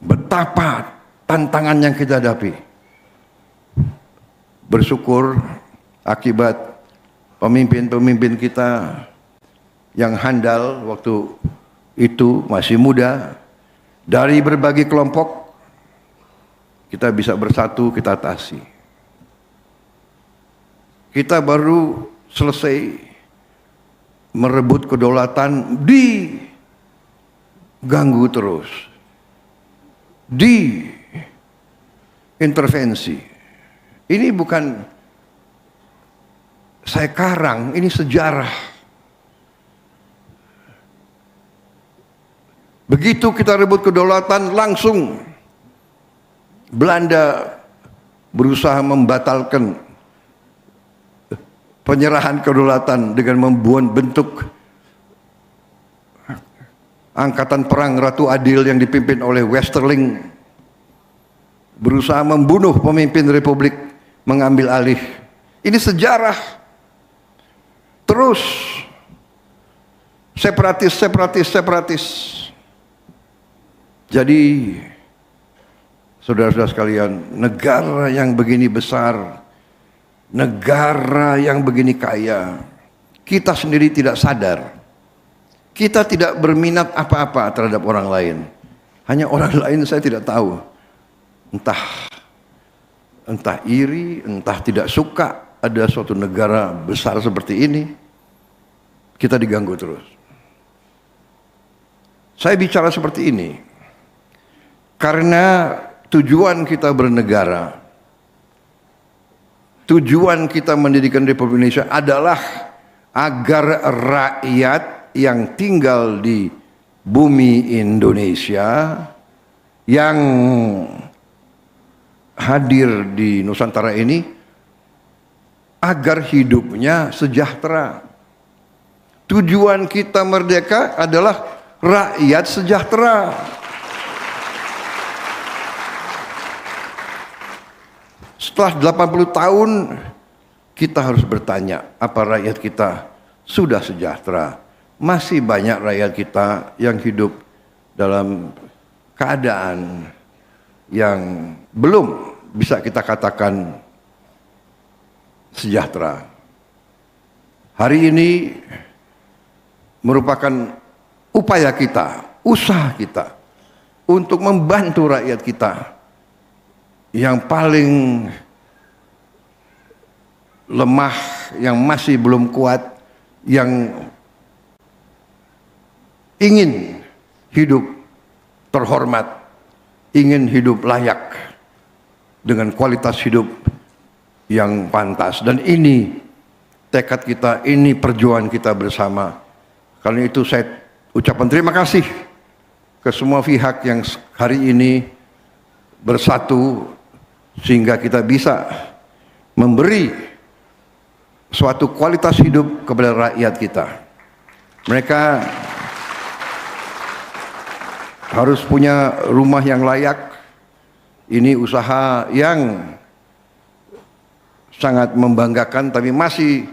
Betapa tantangan yang kita hadapi. Bersyukur akibat pemimpin-pemimpin kita yang handal waktu itu masih muda, dari berbagai kelompok kita bisa bersatu, kita atasi. Kita baru selesai merebut kedaulatan, diganggu terus, diintervensi. Ini bukan saya karang, ini sejarah. Begitu kita rebut kedaulatan, langsung Belanda berusaha membatalkan penyerahan kedaulatan dengan membuat bentuk angkatan perang Ratu Adil yang dipimpin oleh Westerling, berusaha membunuh pemimpin Republik, mengambil alih. Ini sejarah. Terus separatis. Jadi saudara-saudara sekalian, negara yang begini besar, negara yang begini kaya, kita sendiri tidak sadar. Kita tidak berminat apa-apa terhadap orang lain. Hanya orang lain saya tidak tahu. Entah iri, entah tidak suka ada suatu negara besar seperti ini. Kita diganggu terus. Saya bicara seperti ini karena tujuan kita bernegara tujuan kita mendirikan Republik Indonesia adalah agar rakyat yang tinggal di bumi Indonesia, yang hadir di Nusantara ini, agar hidupnya sejahtera. Tujuan kita merdeka adalah rakyat sejahtera. Setelah 80 tahun kita harus bertanya, apa rakyat kita sudah sejahtera? Masih banyak rakyat kita yang hidup dalam keadaan yang belum bisa kita katakan sejahtera. Hari ini merupakan upaya kita, usaha kita untuk membantu rakyat kita yang paling lemah, yang masih belum kuat, yang ingin hidup terhormat, ingin hidup layak dengan kualitas hidup yang pantas. Dan ini tekad kita, ini perjuangan kita bersama. Karena itu saya ucapkan terima kasih ke semua pihak yang hari ini bersatu sehingga kita bisa memberi suatu kualitas hidup kepada rakyat kita. Mereka harus punya rumah yang layak. Ini usaha yang sangat membanggakan, tapi masih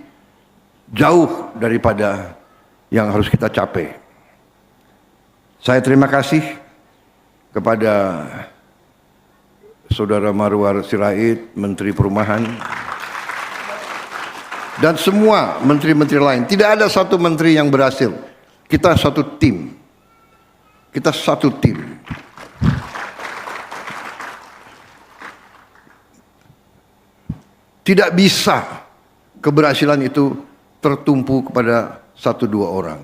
jauh daripada yang harus kita capai. Saya terima kasih kepada Saudara Marwar Sirait, Menteri Perumahan, dan semua menteri-menteri lain. Tidak ada satu menteri yang berhasil. Kita satu tim. Kita satu tim. Tidak bisa keberhasilan itu tertumpu kepada satu dua orang.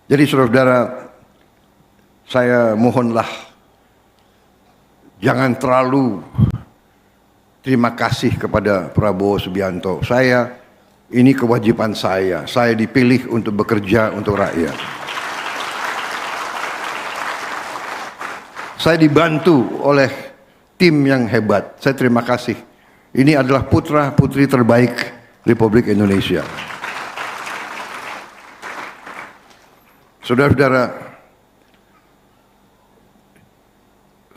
Jadi saudara-saudara, saya mohonlah jangan terlalu terima kasih kepada Prabowo Subianto. Ini kewajiban saya. Saya dipilih untuk bekerja untuk rakyat. Saya dibantu oleh tim yang hebat. Saya terima kasih. Ini adalah putra-putri terbaik Republik Indonesia. Saudara-saudara,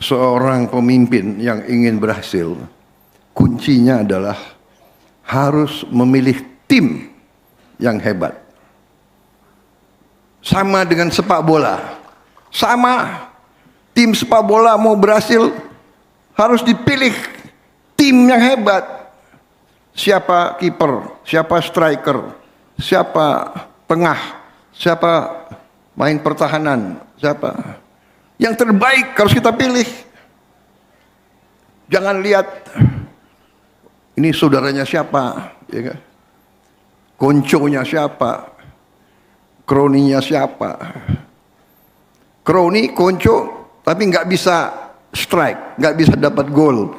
seorang pemimpin yang ingin berhasil, kuncinya adalah harus memilih tim yang hebat. Sama dengan sepak bola. Sama, tim sepak bola mau berhasil harus dipilih tim yang hebat. Siapa kiper, siapa striker, siapa tengah, siapa main pertahanan, siapa yang terbaik harus kita pilih. Jangan lihat ini saudaranya siapa, ya kan? Konconya siapa, kroninya siapa. Kroni, konco, tapi nggak bisa strike, nggak bisa dapat gol,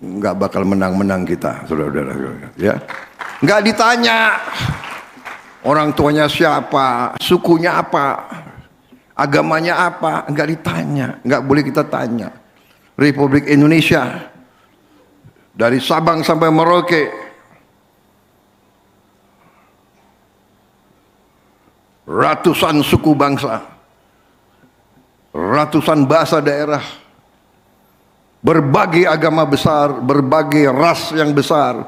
nggak bakal menang-menang kita, saudara-saudara. Ya, nggak ditanya orang tuanya siapa, sukunya apa, agamanya apa, nggak ditanya, nggak boleh kita tanya. Republik Indonesia dari Sabang sampai Merauke, ratusan suku bangsa, ratusan bahasa daerah, berbagai agama besar, berbagai ras yang besar.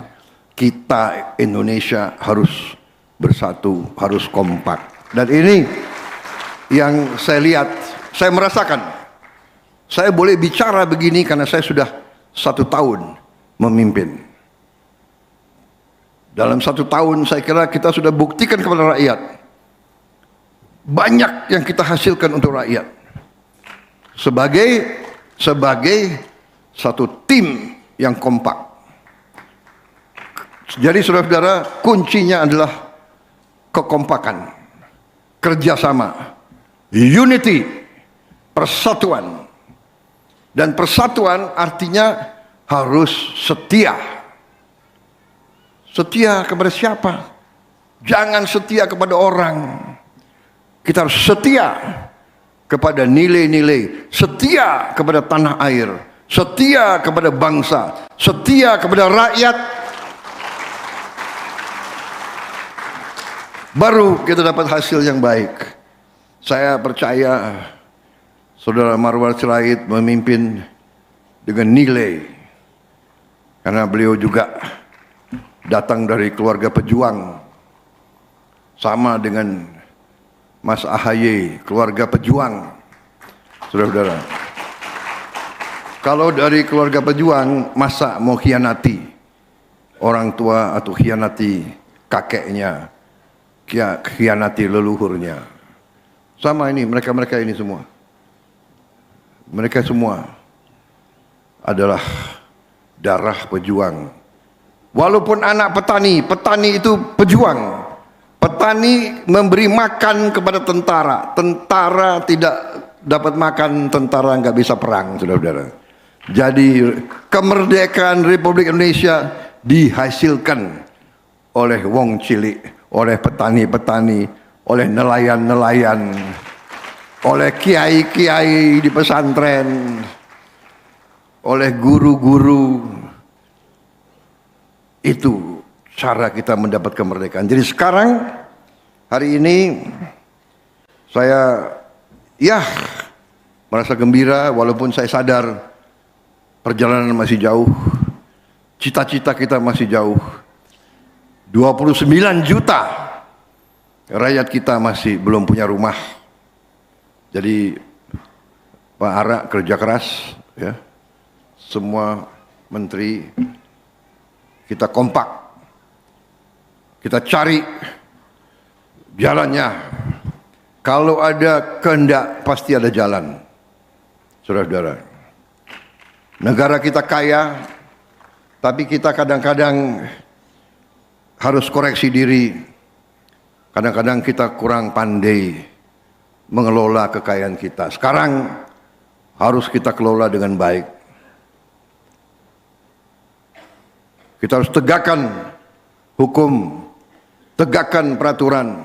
Kita Indonesia harus bersatu, harus kompak. Dan ini yang saya lihat, saya merasakan. Saya boleh bicara begini karena saya sudah 1 tahun memimpin. Dalam 1 tahun saya kira kita sudah buktikan kepada rakyat. Banyak yang kita hasilkan untuk rakyat. Sebagai satu tim yang kompak. Jadi saudara-saudara, kuncinya adalah kekompakan, kerjasama, unity, persatuan. Dan persatuan artinya harus setia Setia kepada siapa? Jangan setia kepada orang. Kita harus setia kepada nilai-nilai, setia kepada tanah air, setia kepada bangsa, setia kepada rakyat. Baru kita dapat hasil yang baik. Saya percaya Saudara Marwar Sirait memimpin dengan nilai, karena beliau juga datang dari keluarga pejuang, sama dengan Mas AHY, keluarga pejuang. Saudara-saudara, kalau dari keluarga pejuang, masa mau khianati orang tua atau khianati kakeknya, khianati leluhurnya? Sama ini, mereka-mereka ini semua. Mereka semua adalah darah pejuang. Walaupun anak petani, petani itu pejuang. Petani memberi makan kepada tentara. Tentara tidak dapat makan, tentara nggak bisa perang, saudara-saudara. Jadi kemerdekaan Republik Indonesia dihasilkan oleh wong cilik, oleh petani-petani, oleh nelayan-nelayan, oleh kiai-kiai di pesantren, oleh guru-guru. Itu cara kita mendapat kemerdekaan. Jadi sekarang, hari ini, saya merasa gembira walaupun saya sadar perjalanan masih jauh, cita-cita kita masih jauh. 29 juta rakyat kita masih belum punya rumah. Jadi Pak Ara kerja keras, ya, semua menteri kita kompak. Kita cari jalannya. Kalau ada kehendak, pasti ada jalan. Saudara-saudara, negara kita kaya, tapi kita kadang-kadang harus koreksi diri. Kadang-kadang kita kurang pandai mengelola kekayaan kita. Sekarang harus kita kelola dengan baik. Kita harus tegakkan hukum, tegakkan peraturan.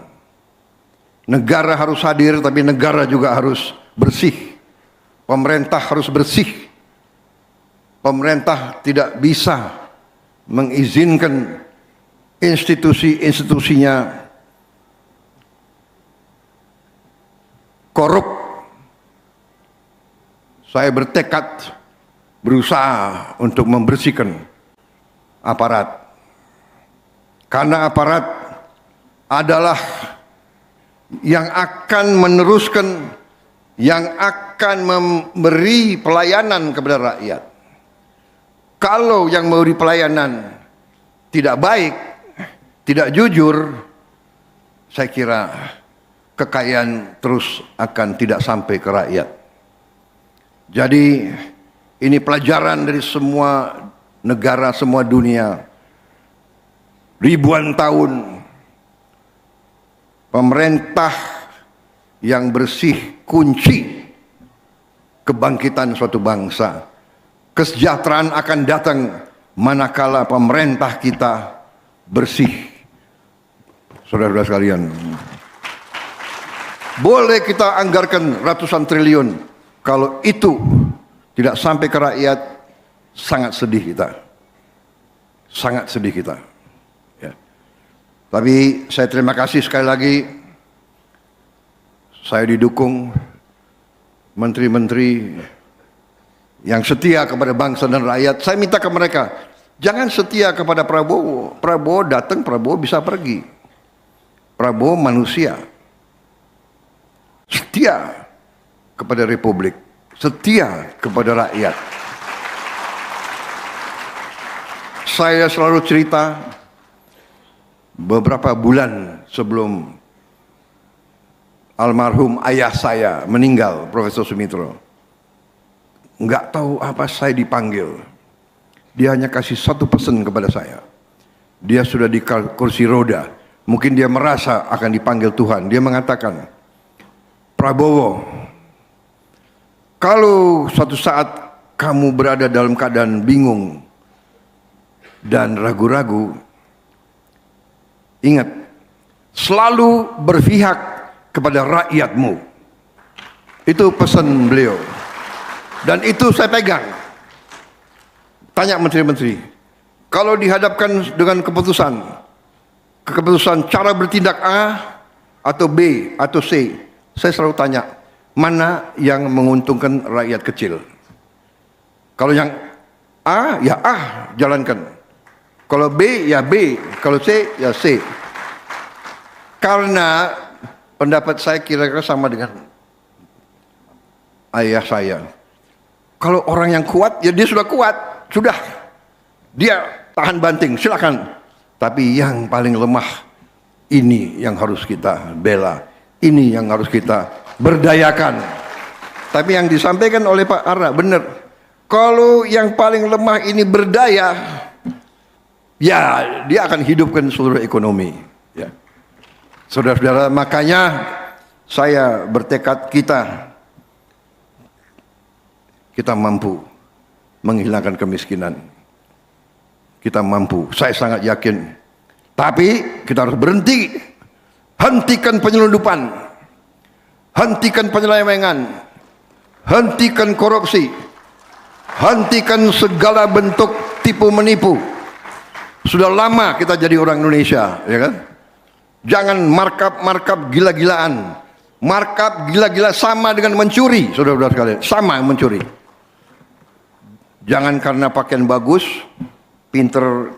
Negara harus hadir, tapi negara juga harus bersih. Pemerintah harus bersih. Pemerintah tidak bisa mengizinkan institusi-institusinya korup. Saya bertekad berusaha untuk membersihkan aparat. Karena aparat adalah yang akan meneruskan, yang akan memberi pelayanan kepada rakyat. Kalau yang memberi pelayanan tidak baik, tidak jujur, saya kira kekayaan terus akan tidak sampai ke rakyat. Jadi ini pelajaran dari semua negara, semua dunia. Ribuan tahun pemerintah yang bersih kunci kebangkitan suatu bangsa. Kesejahteraan akan datang manakala pemerintah kita bersih. Saudara-saudara sekalian, boleh kita anggarkan ratusan triliun, kalau itu tidak sampai ke rakyat, sangat sedih kita. Sangat sedih kita. Ya. Tapi saya terima kasih sekali lagi, saya didukung menteri-menteri yang setia kepada bangsa dan rakyat. Saya minta ke mereka, jangan setia kepada Prabowo. Prabowo datang, Prabowo bisa pergi. Prabowo manusia. Setia kepada Republik, setia kepada rakyat. Saya selalu cerita, beberapa bulan sebelum almarhum ayah saya meninggal, Profesor Sumitro, nggak tahu apa saya dipanggil. Dia hanya kasih satu pesan kepada saya. Dia sudah di kursi roda, mungkin dia merasa akan dipanggil Tuhan. Dia mengatakan, Prabowo, kalau suatu saat kamu berada dalam keadaan bingung dan ragu-ragu, Ingat, selalu berpihak kepada rakyatmu. Itu pesan beliau. Dan itu saya pegang. Tanya menteri-menteri, kalau dihadapkan dengan keputusan cara bertindak A atau B atau C, saya selalu tanya, mana yang menguntungkan rakyat kecil? Kalau yang A, ya A, jalankan. Kalau B, ya B. Kalau C, ya C. Karena pendapat saya kira-kira sama dengan ayah saya. Kalau orang yang kuat, ya dia sudah kuat. Sudah. Dia tahan banting, silakan. Tapi yang paling lemah, ini yang harus kita bela. Ini yang harus kita berdayakan. Tapi yang disampaikan oleh Pak Ara, benar. Kalau yang paling lemah ini berdaya, ya dia akan hidupkan seluruh ekonomi. Ya. Saudara-saudara, makanya saya bertekad kita mampu menghilangkan kemiskinan. Kita mampu, saya sangat yakin. Tapi kita harus berhenti. Hentikan penyelundupan. Hentikan penyelewengan. Hentikan korupsi. Hentikan segala bentuk tipu menipu. Sudah lama kita jadi orang Indonesia, ya kan? Jangan markup gila-gilaan. Markup gila-gila sama dengan mencuri, saudara-saudara sekalian. Sama mencuri. Jangan karena pakaian bagus, pinter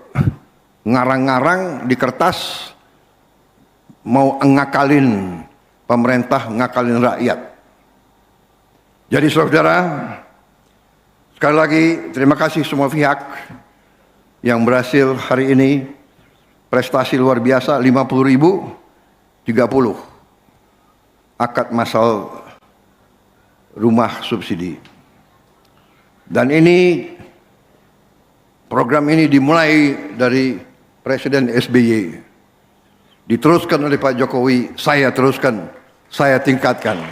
ngarang-ngarang di kertas, mau ngakalin pemerintah, ngakalin rakyat. Jadi saudara, sekali lagi terima kasih semua pihak yang berhasil hari ini. Prestasi luar biasa, 50.000, 30 akad masal rumah subsidi. Dan ini, program ini dimulai dari Presiden SBY, diteruskan oleh Pak Jokowi, saya teruskan, saya tingkatkan.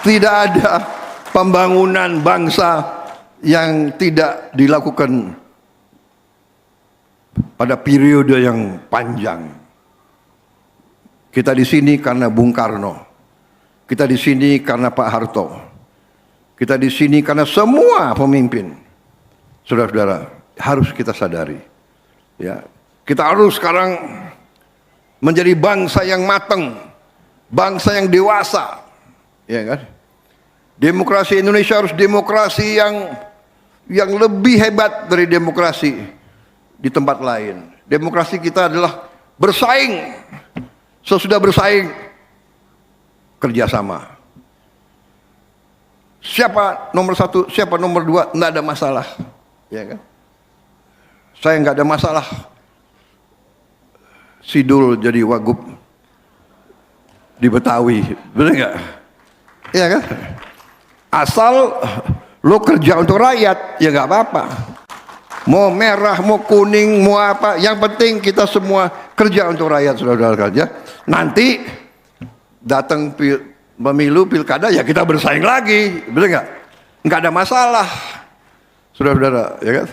Tidak ada pembangunan bangsa yang tidak dilakukan pada periode yang panjang. Kita di sini karena Bung Karno. Kita di sini karena Pak Harto. Kita di sini karena semua pemimpin. Saudara-saudara, harus kita sadari. Ya, kita harus sekarang menjadi bangsa yang matang, bangsa yang dewasa. Ya kan? Demokrasi Indonesia harus demokrasi yang lebih hebat dari demokrasi di tempat lain. Demokrasi kita adalah bersaing. Sesudah bersaing, kerjasama. Siapa nomor satu, siapa nomor dua, tidak ada masalah. Ya kan? Saya nggak ada masalah. Sidul jadi wagub di Betawi, benar nggak? Iya kan? Asal lo kerja untuk rakyat, ya nggak apa-apa. Mau merah, mau kuning, mau apa, yang penting kita semua kerja untuk rakyat, saudara-saudara kerja. Nanti datang pemilu, pilkada, ya kita bersaing lagi, benar nggak? Nggak ada masalah, saudara-saudara, ya kan?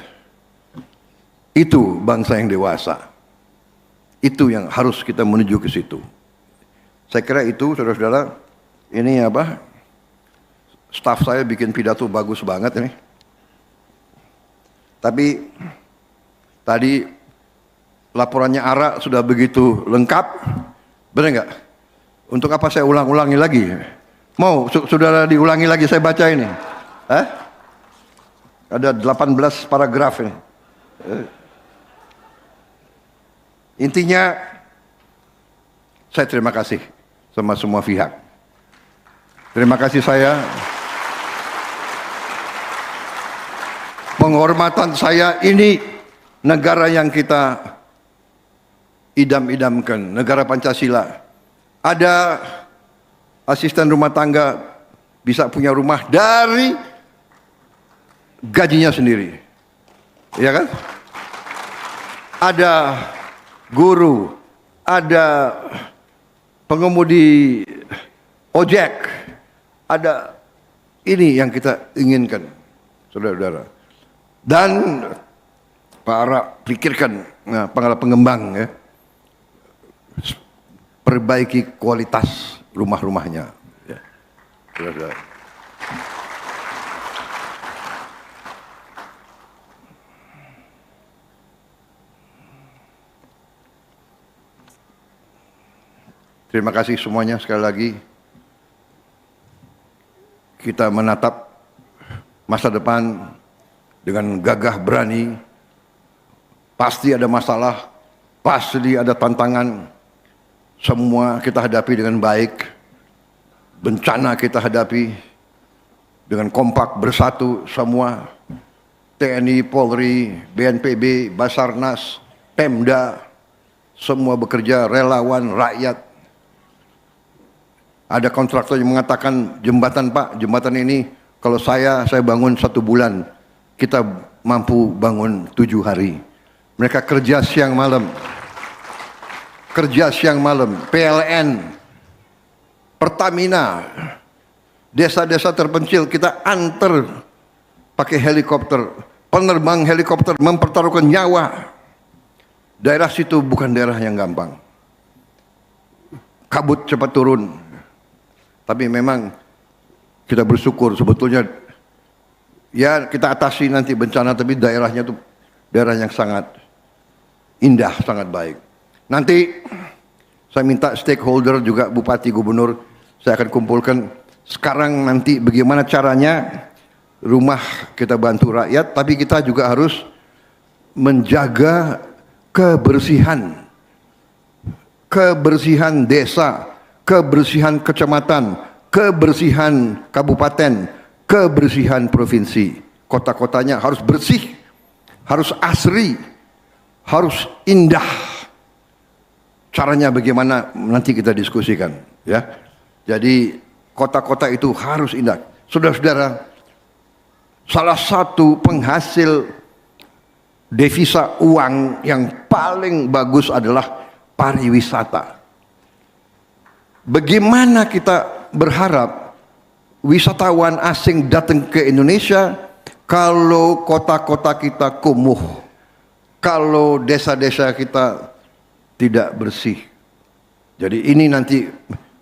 Itu bangsa yang dewasa. Itu yang harus kita menuju ke situ. Saya kira itu, saudara-saudara. Ini apa? Staf saya bikin pidato bagus banget ini. Tapi tadi laporannya Ara sudah begitu lengkap, benar nggak? Untuk apa saya ulang-ulangi lagi? Mau saudara diulangi lagi saya baca ini? Ada 18 paragraf ini. Intinya saya terima kasih sama semua pihak. Terima kasih saya. Penghormatan saya, ini negara yang kita idam-idamkan, negara Pancasila. Ada asisten rumah tangga bisa punya rumah dari gajinya sendiri. Ya kan? Ada guru, ada pengemudi ojek, ada, ini yang kita inginkan, saudara-saudara. Dan para pikirkan pengembang ya, perbaiki kualitas rumah-rumahnya. Ya. Saudara-saudara. Terima kasih semuanya sekali lagi. Kita menatap masa depan dengan gagah berani. Pasti ada masalah, pasti ada tantangan. Semua kita hadapi dengan baik. Bencana kita hadapi dengan kompak bersatu semua. TNI, Polri, BNPB, Basarnas, Pemda, semua bekerja, relawan, rakyat. Ada kontraktor yang mengatakan, jembatan Pak, jembatan ini kalau saya bangun 1 bulan, kita mampu bangun 7 hari. Mereka kerja siang malam. Kerja siang malam. PLN, Pertamina, desa-desa terpencil kita antar pakai helikopter. Penerbang helikopter mempertaruhkan nyawa. Daerah situ bukan daerah yang gampang. Kabut cepat turun. Tapi memang kita bersyukur sebetulnya ya kita atasi nanti bencana, tapi daerahnya itu daerah yang sangat indah, sangat baik. Nanti saya minta stakeholder juga bupati, gubernur, saya akan kumpulkan sekarang nanti bagaimana caranya rumah kita bantu rakyat, tapi kita juga harus menjaga kebersihan desa, kebersihan kecamatan, kebersihan kabupaten, kebersihan provinsi. Kota-kotanya harus bersih, harus asri, harus indah. Caranya bagaimana nanti kita diskusikan, ya. Jadi kota-kota itu harus indah. Saudara-saudara, salah satu penghasil devisa uang yang paling bagus adalah pariwisata. Bagaimana kita berharap wisatawan asing datang ke Indonesia kalau kota-kota kita kumuh, kalau desa-desa kita tidak bersih. Jadi ini nanti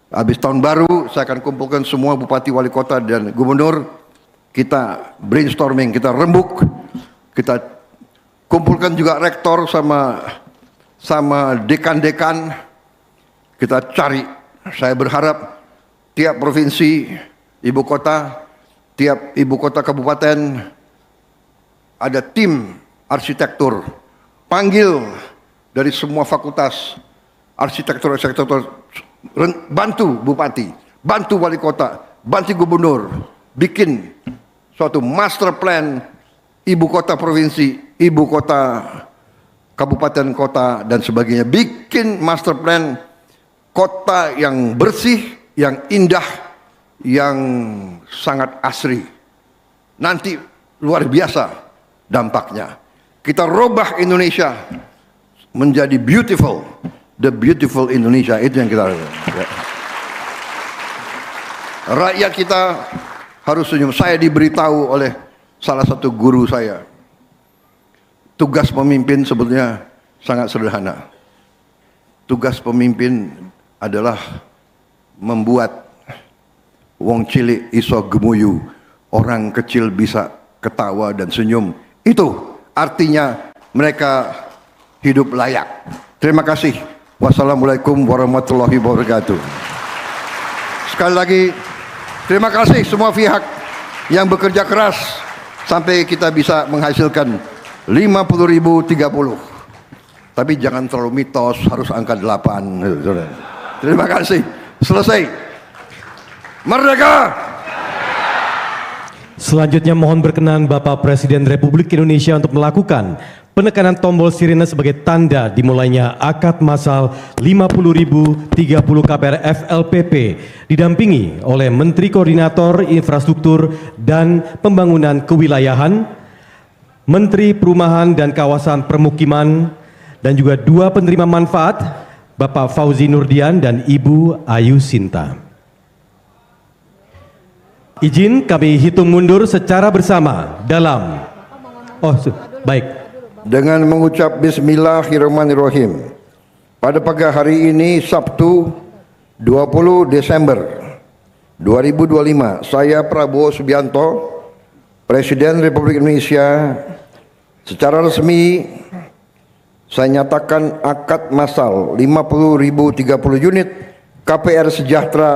habis tahun baru saya akan kumpulkan semua bupati, wali kota dan gubernur, kita brainstorming, kita rembuk, kita kumpulkan juga rektor sama dekan-dekan, kita cari. Saya berharap tiap provinsi, ibu kota, tiap ibu kota kabupaten ada tim arsitektur. Panggil dari semua fakultas arsitektur, bantu bupati, bantu wali kota, bantu gubernur, bikin suatu master plan ibu kota provinsi, ibu kota kabupaten kota dan sebagainya. Bikin master plan kota yang bersih, yang indah, yang sangat asri. Nanti luar biasa dampaknya. Kita robah Indonesia menjadi beautiful, the beautiful Indonesia, itu yang kita ya. Rakyat kita harus senyum. Saya diberitahu oleh salah satu guru saya, tugas pemimpin sebetulnya sangat sederhana. Tugas pemimpin adalah membuat wong cilik iso gemuyu, orang kecil bisa ketawa dan senyum. Itu artinya mereka hidup layak. Terima kasih. Wassalamualaikum warahmatullahi wabarakatuh. Sekali lagi, terima kasih semua pihak yang bekerja keras sampai kita bisa menghasilkan 50.030. Tapi jangan terlalu mitos, harus angka 8. Terima kasih. Selesai. Merdeka! Selanjutnya mohon berkenan Bapak Presiden Republik Indonesia untuk melakukan penekanan tombol sirine sebagai tanda dimulainya akad massal 50.030 KPR FLPP didampingi oleh Menteri Koordinator Infrastruktur dan Pembangunan Kewilayahan, Menteri Perumahan dan Kawasan Permukiman, dan juga 2 penerima manfaat, Bapak Fauzi Nurdian dan Ibu Ayu Sinta. Izin kami hitung mundur secara bersama dalam baik. dengan mengucap Bismillahirrahmanirrahim. Pada pagi hari ini Sabtu 20 Desember 2025, saya Prabowo Subianto, Presiden Republik Indonesia, secara resmi saya nyatakan akad massal 50.030 unit KPR Sejahtera,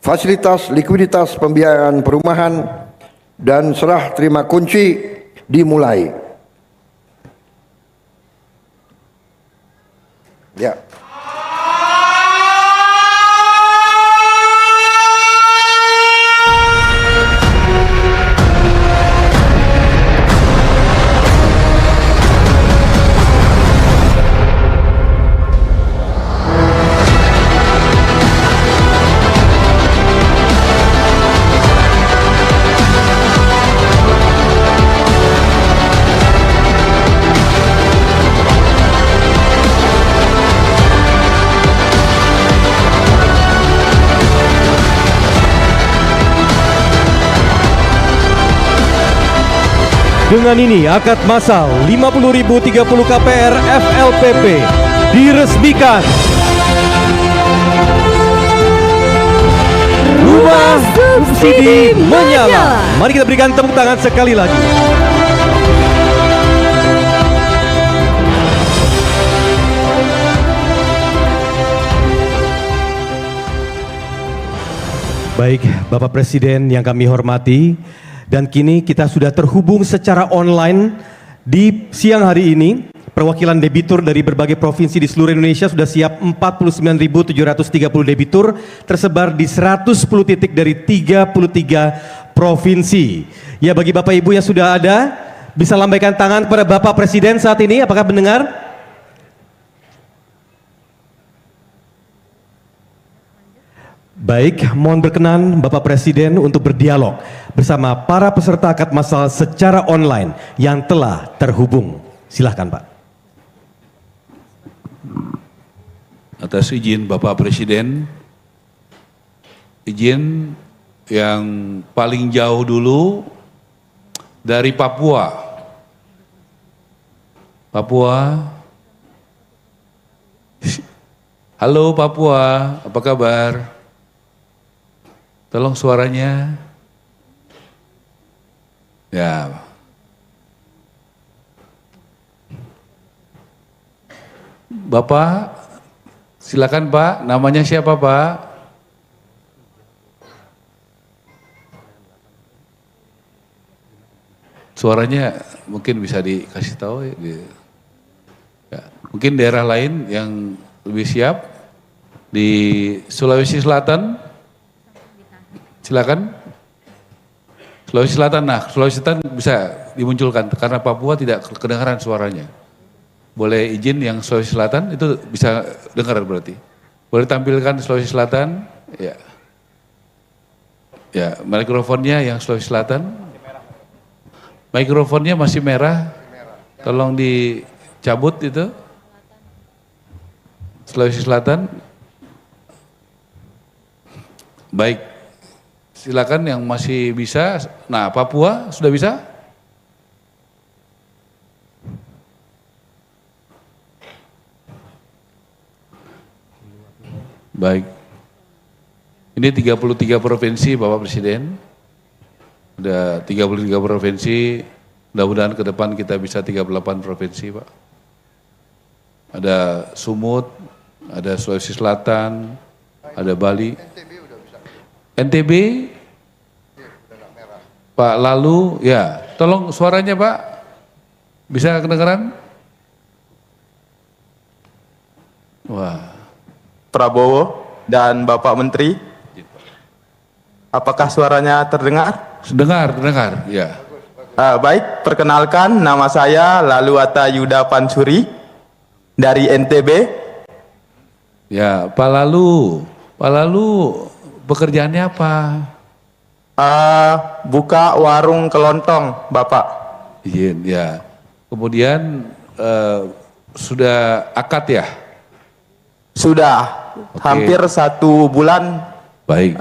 fasilitas likuiditas pembiayaan perumahan dan serah terima kunci dimulai. Ya. Dengan ini akad massal 50.030 KPR FLPP diresmikan. Rumah subsidi menyala. Mari kita berikan tepuk tangan sekali lagi. Baik, Bapak Presiden yang kami hormati, dan kini kita sudah terhubung secara online di siang hari ini. Perwakilan debitur dari berbagai provinsi di seluruh Indonesia sudah siap 49.730 debitur tersebar di 110 titik dari 33 provinsi. Ya, bagi Bapak Ibu yang sudah ada, bisa lambaikan tangan kepada Bapak Presiden saat ini, apakah mendengar? Baik, mohon berkenan Bapak Presiden untuk berdialog bersama para peserta akad massal secara online yang telah terhubung. Silahkan Pak. Atas izin Bapak Presiden, izin yang paling jauh dulu dari Papua. Papua. Halo Papua, apa kabar? Tolong suaranya. Ya. Bapak, silakan Pak. Namanya siapa Pak? Suaranya mungkin bisa dikasih tahu ya. Mungkin daerah lain yang lebih siap di Sulawesi Selatan. Silakan. Sulawesi Selatan, nah Sulawesi Selatan bisa dimunculkan karena Papua tidak kedengaran suaranya. Boleh izin yang Sulawesi Selatan itu bisa dengar berarti. Boleh tampilkan Sulawesi Selatan, ya. Ya, mikrofonnya yang Sulawesi Selatan. Mikrofonnya masih merah. Tolong dicabut itu. Sulawesi Selatan. Baik. Silakan yang masih bisa. Nah, Papua sudah bisa? Baik. Ini 33 provinsi Bapak Presiden. Ada 33 provinsi. Mudah-mudahan ke depan kita bisa 38 provinsi, Pak. Ada Sumut, ada Sulawesi Selatan, ada Bali. NTB, Pak, lalu ya, tolong suaranya Pak, bisa kedengaran? Wah. Prabowo dan Bapak Menteri, apakah suaranya terdengar? Dengar, ya. Baik, perkenalkan nama saya Laluata Yuda Pansuri dari NTB. Ya, Pak Lalu pekerjaannya apa? Buka warung kelontong, Bapak. Izin, ya. Kemudian sudah akad ya? Sudah. Oke. Hampir 1 bulan. Baik.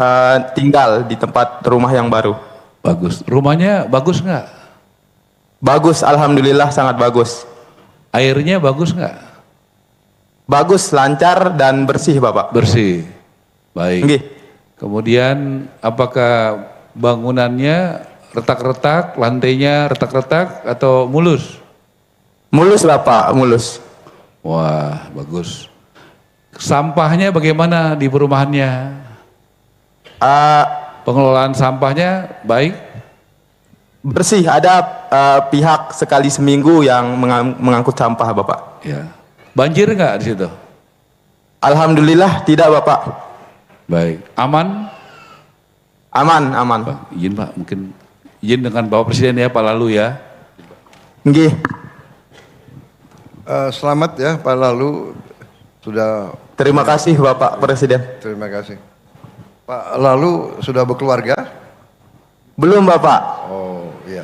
Tinggal di tempat rumah yang baru. Bagus. Rumahnya bagus nggak? Bagus, alhamdulillah sangat bagus. Airnya bagus nggak? Bagus, lancar dan bersih Bapak. Bersih. Baik. Nggih. Kemudian apakah bangunannya retak-retak, lantainya retak-retak atau mulus? Mulus Bapak, mulus. Wah, bagus. Sampahnya bagaimana di perumahannya? Pengelolaan sampahnya baik? Bersih, ada pihak sekali seminggu yang mengangkut sampah Bapak. Ya. Banjir nggak di situ? Alhamdulillah tidak Bapak. Baik. Aman? Aman, aman. Pak, izin Pak, mungkin izin dengan Bapak Presiden ya Pak Lalu ya. Nggih. Selamat ya Pak Lalu sudah. Terima kasih Bapak Presiden. Terima kasih. Pak Lalu sudah berkeluarga? Belum Bapak. Oh iya.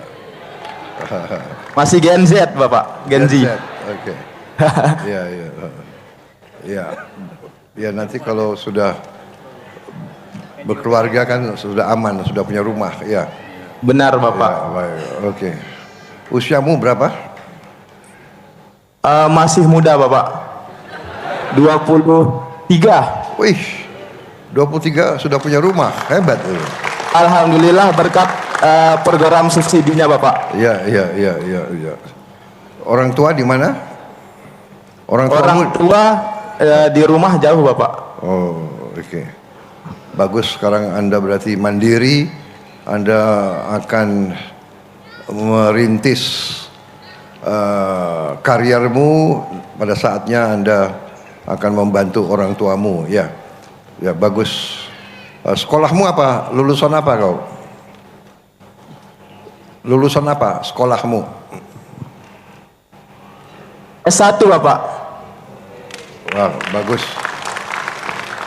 Masih Gen Z Bapak, Gen Z. Oke. Iya iya. Iya. Ya nanti kalau sudah berkeluarga kan sudah aman, sudah punya rumah, ya. Benar Bapak. Ya, baik. Oke. Usiamu berapa? Masih muda Bapak. 23. Wih. 23 sudah punya rumah, hebat. Alhamdulillah berkat program subsidinya Bapak. Iya, iya, iya, iya, iya. Orang tua di mana? Orang tua di rumah jauh Bapak. Oh, oke. Bagus, sekarang Anda berarti mandiri. Anda akan merintis kariermu, pada saatnya Anda akan membantu orang tuamu, ya. Ya, bagus. Sekolahmu apa? Lulusan apa kau? Lulusan apa sekolahmu? S1 Bapak. Wah, bagus.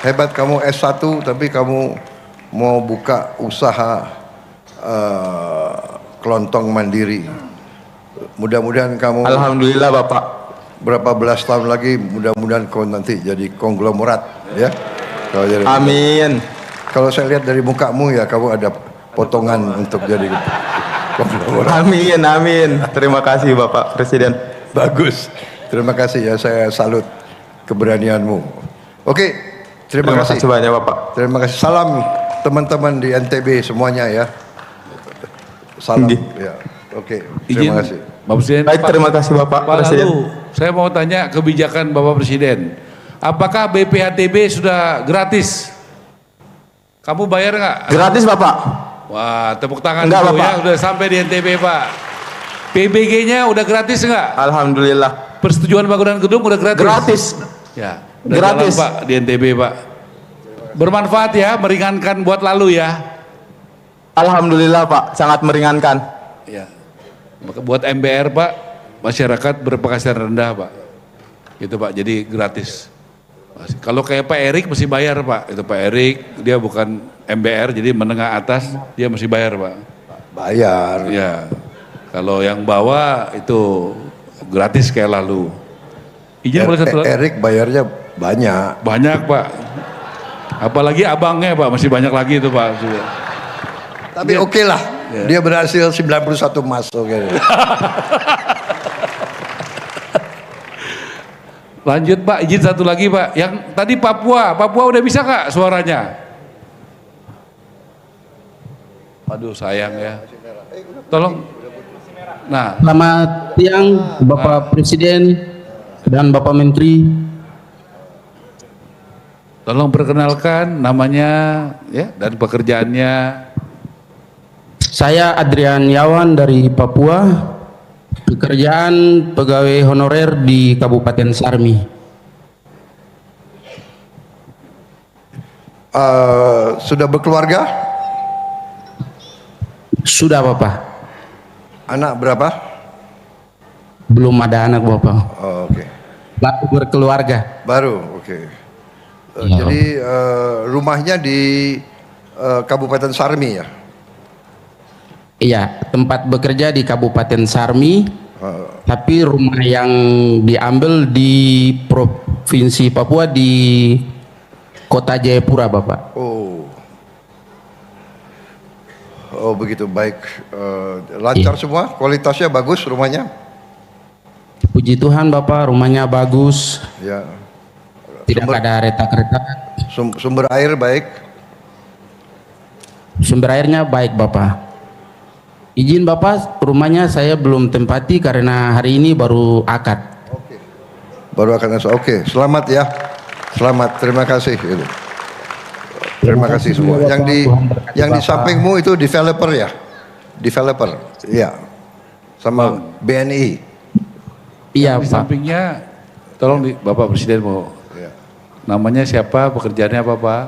Hebat kamu S1 tapi kamu mau buka usaha kelontong mandiri. Mudah-mudahan kamu, alhamdulillah Bapak, berapa belas tahun lagi mudah-mudahan kau nanti jadi konglomerat, ya. Amin. Kalau saya lihat dari mukamu ya kamu ada potongan untuk jadi konglomerat. Amin, amin. Terima kasih Bapak Presiden. Bagus. Terima kasih ya, saya salut keberanianmu. Oke, terima kasih banyak Bapak. Terima kasih. Salam teman-teman di NTB semuanya ya. Salam. Ya. Oke, terima kasih. Bapak Presiden. Baik, terima kasih Bapak Presiden. Lalu, saya mau tanya kebijakan Bapak Presiden. Apakah BPHTB sudah gratis? Kamu bayar nggak? Gratis Bapak. Wah, tepuk tangan Enggak, dulu Bapak. ya, udah sampai di NTB Pak. PBG-nya udah gratis nggak? Alhamdulillah. Persetujuan bangunan gedung udah gratis? Gratis. Ya, udah Gratis. jalan, Pak, di NTB Pak. Bermanfaat ya, meringankan buat lalu ya. Alhamdulillah Pak, sangat meringankan. Ya. Buat MBR Pak, masyarakat berpenghasilan rendah Pak. Gitu Pak, jadi gratis. Kalau kayak Pak Erik mesti bayar Pak. Itu Pak Erik, dia bukan MBR, jadi menengah atas, dia mesti bayar Pak. Bayar. Ya. Kalau yang bawah itu gratis kayak lalu. Izin boleh satu lagi? Erik bayarnya banyak. Banyak Pak. Apalagi abangnya Pak, masih banyak lagi itu Pak. Tapi oke lah, dia berhasil 91 emas. Oke. Lanjut Pak, izin satu lagi Pak. Yang tadi Papua udah bisa nggak suaranya? Aduh sayang ya. Tolong. Nah, Selamat siang Bapak Presiden dan Bapak Menteri. tolong perkenalkan namanya ya dan pekerjaannya. Saya Adrian Yawan dari Papua. Pekerjaan pegawai honorer di Kabupaten Sarmi. Sudah berkeluarga? Sudah Bapak. Anak berapa? Belum ada anak Bapak. Oh, oke. Baru berkeluarga. Baru, oke. Ya. Jadi rumahnya di Kabupaten Sarmi ya? Iya, tempat bekerja di Kabupaten Sarmi, tapi rumah yang diambil di Provinsi Papua di Kota Jayapura, Bapak. Oh begitu, baik. Lancar semua, kualitasnya bagus rumahnya? Puji Tuhan Bapak, rumahnya bagus, Ya. tidak ada retak-retak. Sumber air baik. Sumber airnya baik Bapak. Izin Bapak, rumahnya saya belum tempati karena hari ini baru akad. Baru akan oke. Selamat ya. Selamat. Terima kasih. Terima kasih semua. Yang di sampingmu itu developer ya. Developer. Iya. Sama BNI. Iya Di Pak. sampingnya, tolong Bapak Presiden mau. Ya. Namanya siapa, pekerjaannya apa Pak?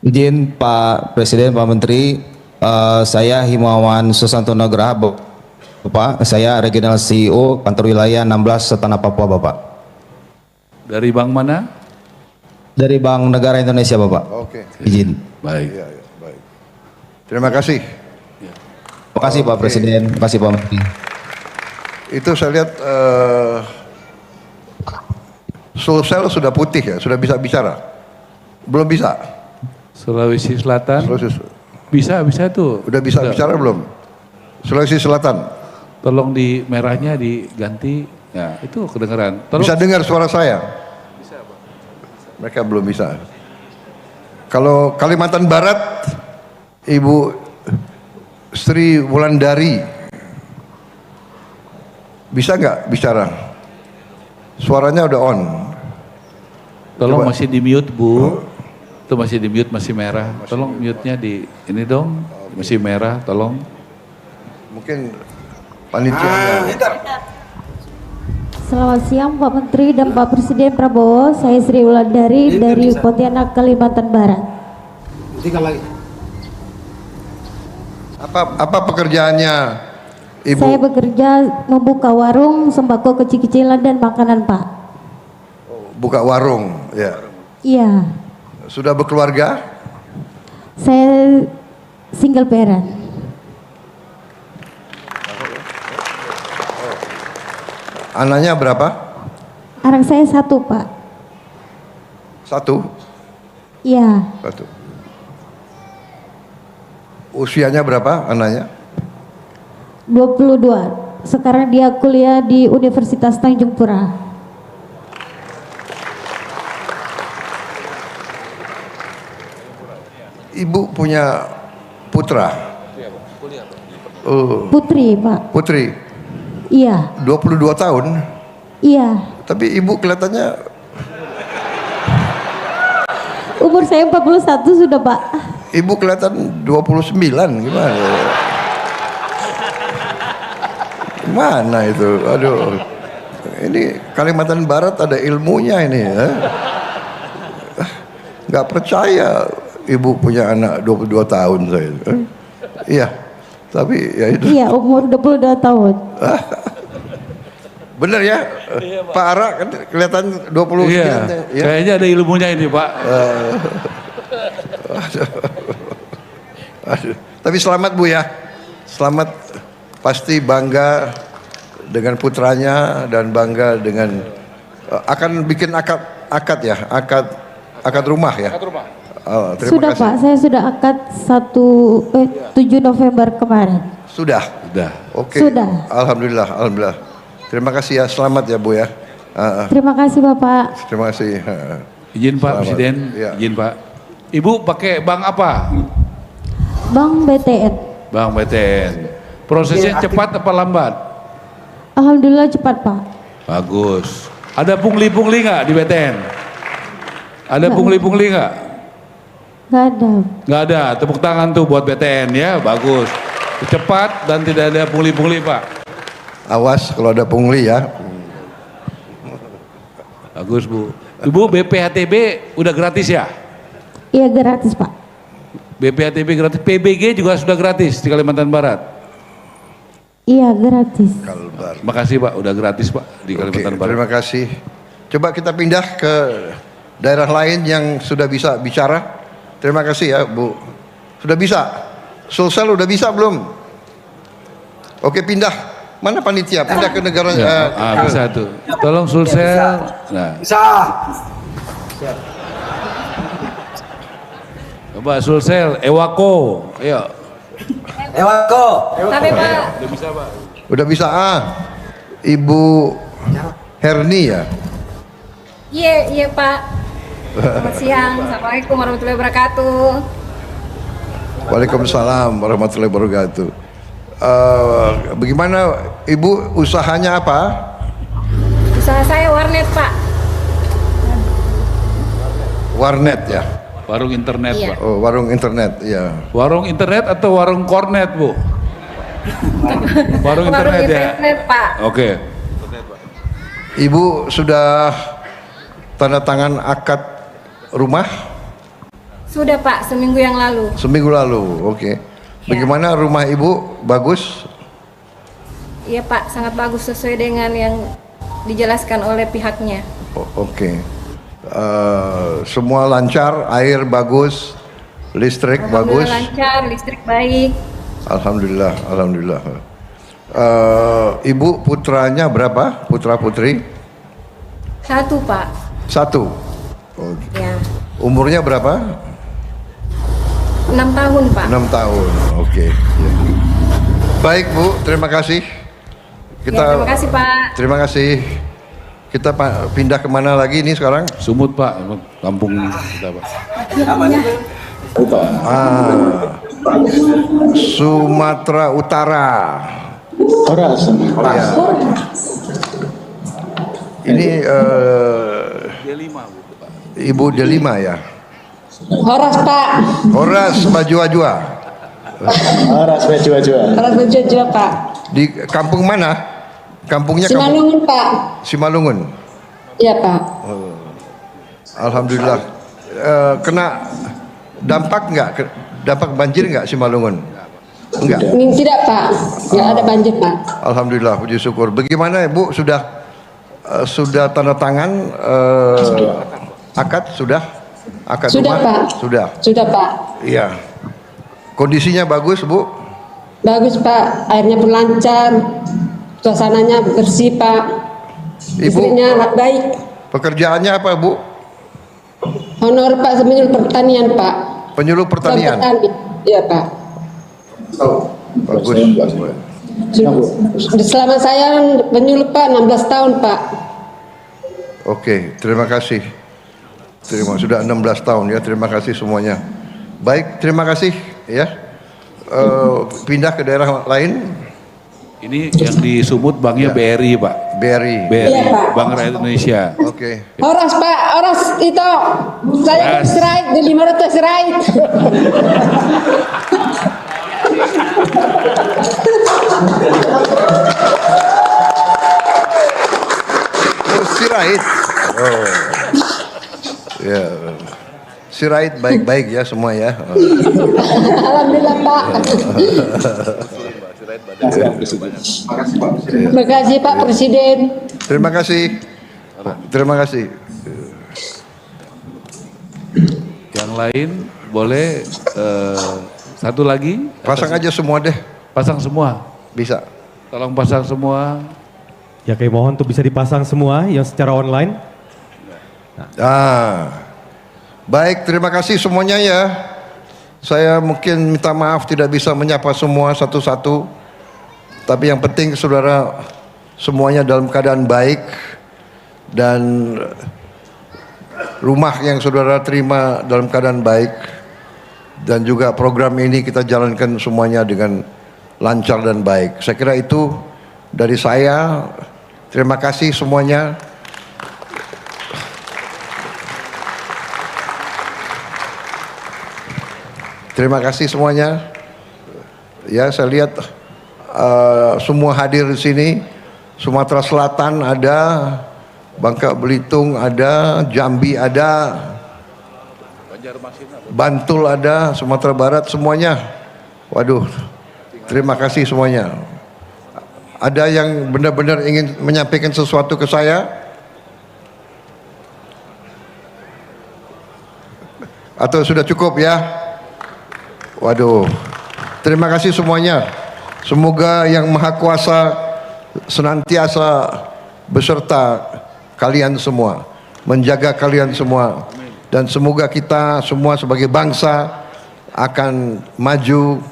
Izin Pak Presiden, Pak Menteri, saya Himawan Susanto Nugraha, Bapak, saya Regional CEO Kantor Wilayah 16 Tanah Papua, Bapak. Dari bank mana? Dari Bank Negara Indonesia, Bapak. Oke. Izin. Baik. Ya, ya, baik. Terima kasih. Terima kasih Pak Presiden, terima kasih Pak Menteri. Itu saya lihat Sulsel sudah putih ya, sudah bisa bicara. Belum bisa. Sulawesi Selatan. Bisa tuh. Udah bisa bicara belum? Sulawesi Selatan. Tolong di merahnya diganti. Ya, itu kedengeran. Tolong. Bisa dengar suara saya? Bisa, Pak. Mereka belum bisa. Kalau Kalimantan Barat, Ibu Sri Wulandari, bisa nggak bicara? Suaranya udah on. Tolong Coba. masih di mute Bu. Itu masih di mute, masih merah. Tolong mute-nya di ini dong. Masih merah, tolong. Mungkin panitianya. Selamat siang Pak Menteri dan Pak Presiden Prabowo. Saya Sri Wulandari dari Pontianak, Kalimantan Barat. Apa pekerjaannya Ibu? Saya bekerja membuka warung sembako kecil-kecilan dan makanan Pak. Buka warung, ya. Iya, Sudah berkeluarga? saya single parent. Anaknya berapa? Anak saya satu Pak. Satu? Iya, Satu. Usianya berapa anaknya? 22. Sekarang dia kuliah di Universitas Tanjung Pura. Ibu punya putra? Putri Pak. Putri? Iya, 22 tahun? iya. Tapi ibu kelihatannya Umur saya 41 sudah Pak. ibu kelihatan 29, gimana? Gimana itu? Aduh. Ini Kalimantan Barat ada ilmunya ini ya. Nggak percaya ibu punya anak 22 tahun saya. Iya. Tapi ya itu. Iya, umur 22 tahun. Bener ya? Pak Ara kan kelihatan 29. Iya. Ya? Kayaknya ada ilmunya ini Pak. Aduh. Tapi selamat Bu ya. Selamat, pasti bangga dengan putranya dan bangga dengan akan bikin akad ya, akad rumah ya. Akad rumah. Oh, terima Sudah kasih. Pak, saya sudah akad 7 November kemarin. Sudah. Udah. Oke. Sudah. Alhamdulillah, alhamdulillah. Terima kasih ya, selamat ya Bu ya. Terima kasih Bapak. Terima kasih. Izin Pak Selamat. Presiden, Ya. izin Pak. Ibu pakai bank apa? Bank BTN. Bank BTN. Prosesnya cepat apa lambat? Alhamdulillah cepat Pak. Bagus. Ada pungli-pungli nggak di BTN? Ada pungli-pungli nggak? Gak ada. Nggak ada. Tepuk tangan tuh buat BTN ya. Bagus. Cepat dan tidak ada pungli-pungli Pak. Awas kalau ada pungli ya. Bagus Bu. Ibu BPHTB udah gratis ya? Iya gratis Pak. BPHTB gratis. PBG juga sudah gratis di Kalimantan Barat. Iya gratis. Kalbar. Makasih Pak, udah gratis Pak di Kalimantan Barat. Terima kasih. Coba kita pindah ke daerah lain yang sudah bisa bicara. Terima kasih ya Bu. Sudah bisa? Sulsel udah bisa belum? Oke, pindah. Mana panitia? Pindah ke negara. Ya, bisa tuh. Tolong Sulsel. Nah. Bisa. Coba Sulsel, Ewako. Ayo. Ewako. Tapi Pak. Udah bisa Pak. Udah bisa. Ibu Herni ya? Iya Pak. Selamat siang. Assalamualaikum warahmatullahi wabarakatuh. Waalaikumsalam warahmatullahi wabarakatuh. Bagaimana Ibu, usahanya apa? Usaha saya warnet Pak. Warnet ya? Warung internet, Iya. Pak. Oh, warung internet ya. Warung internet atau warung kornet, Bu? Warung internet ya? internet Pak. Oke. Ibu sudah tanda tangan akad rumah? Sudah Pak, seminggu yang lalu. Seminggu lalu, oke. Bagaimana rumah Ibu? Bagus? Iya Pak, sangat bagus sesuai dengan yang dijelaskan oleh pihaknya. Oke. Semua lancar, air bagus, listrik bagus. Alhamdulillah lancar, listrik baik. Alhamdulillah, alhamdulillah. Ibu putranya berapa? Putra putri? 1 Pak. 1. Oke. Ya. Umurnya berapa? 6 tahun Pak. 6 tahun. Oke. Ya. Baik Bu, terima kasih. Terima kasih Pak. Terima kasih. Kita pindah kemana lagi nih sekarang? Sumut, Pak. Kampung kita, Pak. Sumatera Utara. Ya. Ini Ibu Delima ya? Horas Pak. Horas Bajua-Jua. Horas Bajua Pak. Di kampung mana? Kampungnya Simalungun Pak. Simalungun. Iya Pak. Alhamdulillah. Kena dampak nggak? Dampak banjir nggak Simalungun? Enggak. Tidak Pak. Nggak ada banjir Pak. Alhamdulillah, puji syukur. Bagaimana Ibu sudah tanda tangan akad sudah? Akad Sudah rumah? Pak. Sudah. Sudah Pak. Iya. Kondisinya bagus Bu? Bagus Pak. Airnya pun lancar. Suasananya bersih Pak. Istrinya baik. Pekerjaannya apa Bu? Honor Pak penyuluh pertanian Pak. Penyuluh pertanian. Iya Pak. Bagus. Selama saya penyuluh Pak 16 tahun Pak. Oke, terima kasih. Sudah 16 tahun ya. Terima kasih semuanya. Baik, terima kasih ya. Pindah ke daerah lain. Ini yang di Sumut banknya BRI, Pak. BRI. Iya, Pak. Bank Rakyat Indonesia. Oke. Horas Pak, horas itu saya serait di 500 serait. Oh, Sirait. Oh. Ya. Sirait baik-baik ya semua ya. Oh. Alhamdulillah Pak. Terima kasih Pak Presiden. Terima kasih. Terima kasih. Yang lain boleh satu lagi. Pasang aja semua deh. Pasang semua. Bisa. Tolong pasang semua. Ya kami mohon untuk bisa dipasang semua yang secara online. Baik, terima kasih semuanya ya. Saya mungkin minta maaf tidak bisa menyapa semua satu-satu. Tapi yang penting saudara semuanya dalam keadaan baik. Dan rumah yang saudara terima dalam keadaan baik. Dan juga program ini kita jalankan semuanya dengan lancar dan baik. Saya kira itu dari saya. Terima kasih semuanya. Terima kasih semuanya. Ya, saya lihat semua hadir di sini. Sumatera Selatan ada, Bangka Belitung ada, Jambi ada, Bantul ada, Sumatera Barat semuanya. Waduh, terima kasih semuanya. Ada yang benar-benar ingin menyampaikan sesuatu ke saya? Atau sudah cukup ya? Waduh, terima kasih semuanya. Semoga Yang Maha Kuasa senantiasa beserta kalian semua, menjaga kalian semua, dan semoga kita semua sebagai bangsa akan maju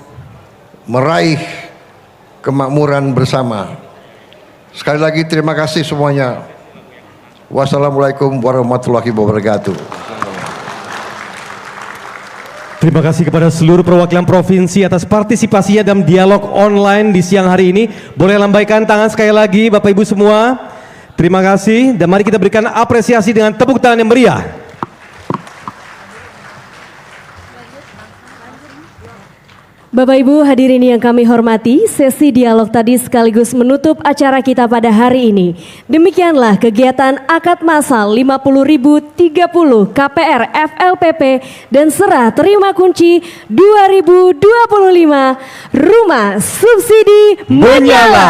meraih kemakmuran bersama. Sekali lagi terima kasih semuanya. Wassalamualaikum warahmatullahi wabarakatuh. Terima kasih kepada seluruh perwakilan provinsi atas partisipasinya dalam dialog online di siang hari ini. Boleh lambaikan tangan sekali lagi Bapak Ibu semua. Terima kasih dan mari kita berikan apresiasi dengan tepuk tangan yang meriah. Bapak Ibu hadirin yang kami hormati, sesi dialog tadi sekaligus menutup acara kita pada hari ini. Demikianlah kegiatan akad massal 50.030 KPR FLPP dan serah terima kunci 2025 Rumah Subsidi Menyala.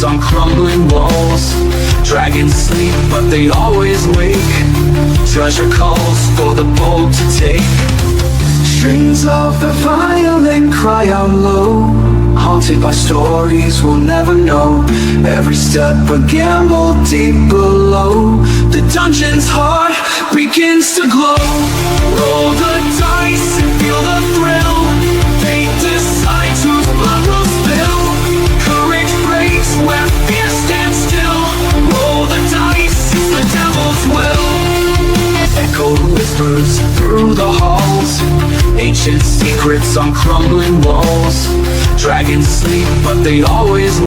On crumbling walls, dragons sleep but they always wake. Treasure calls for the bold to take. Strings of the violin cry out low, haunted by stories we'll never know. Every step a gamble deep below. The dungeon's heart begins to glow. Roll the dice and feel the thrill. Fate decides whose blood will spill. Courage breaks where fear stands still. Roll the dice, it's the devil's will. Echoed whispers through the halls, ancient secrets on crumbling walls. Dragons sleep but they always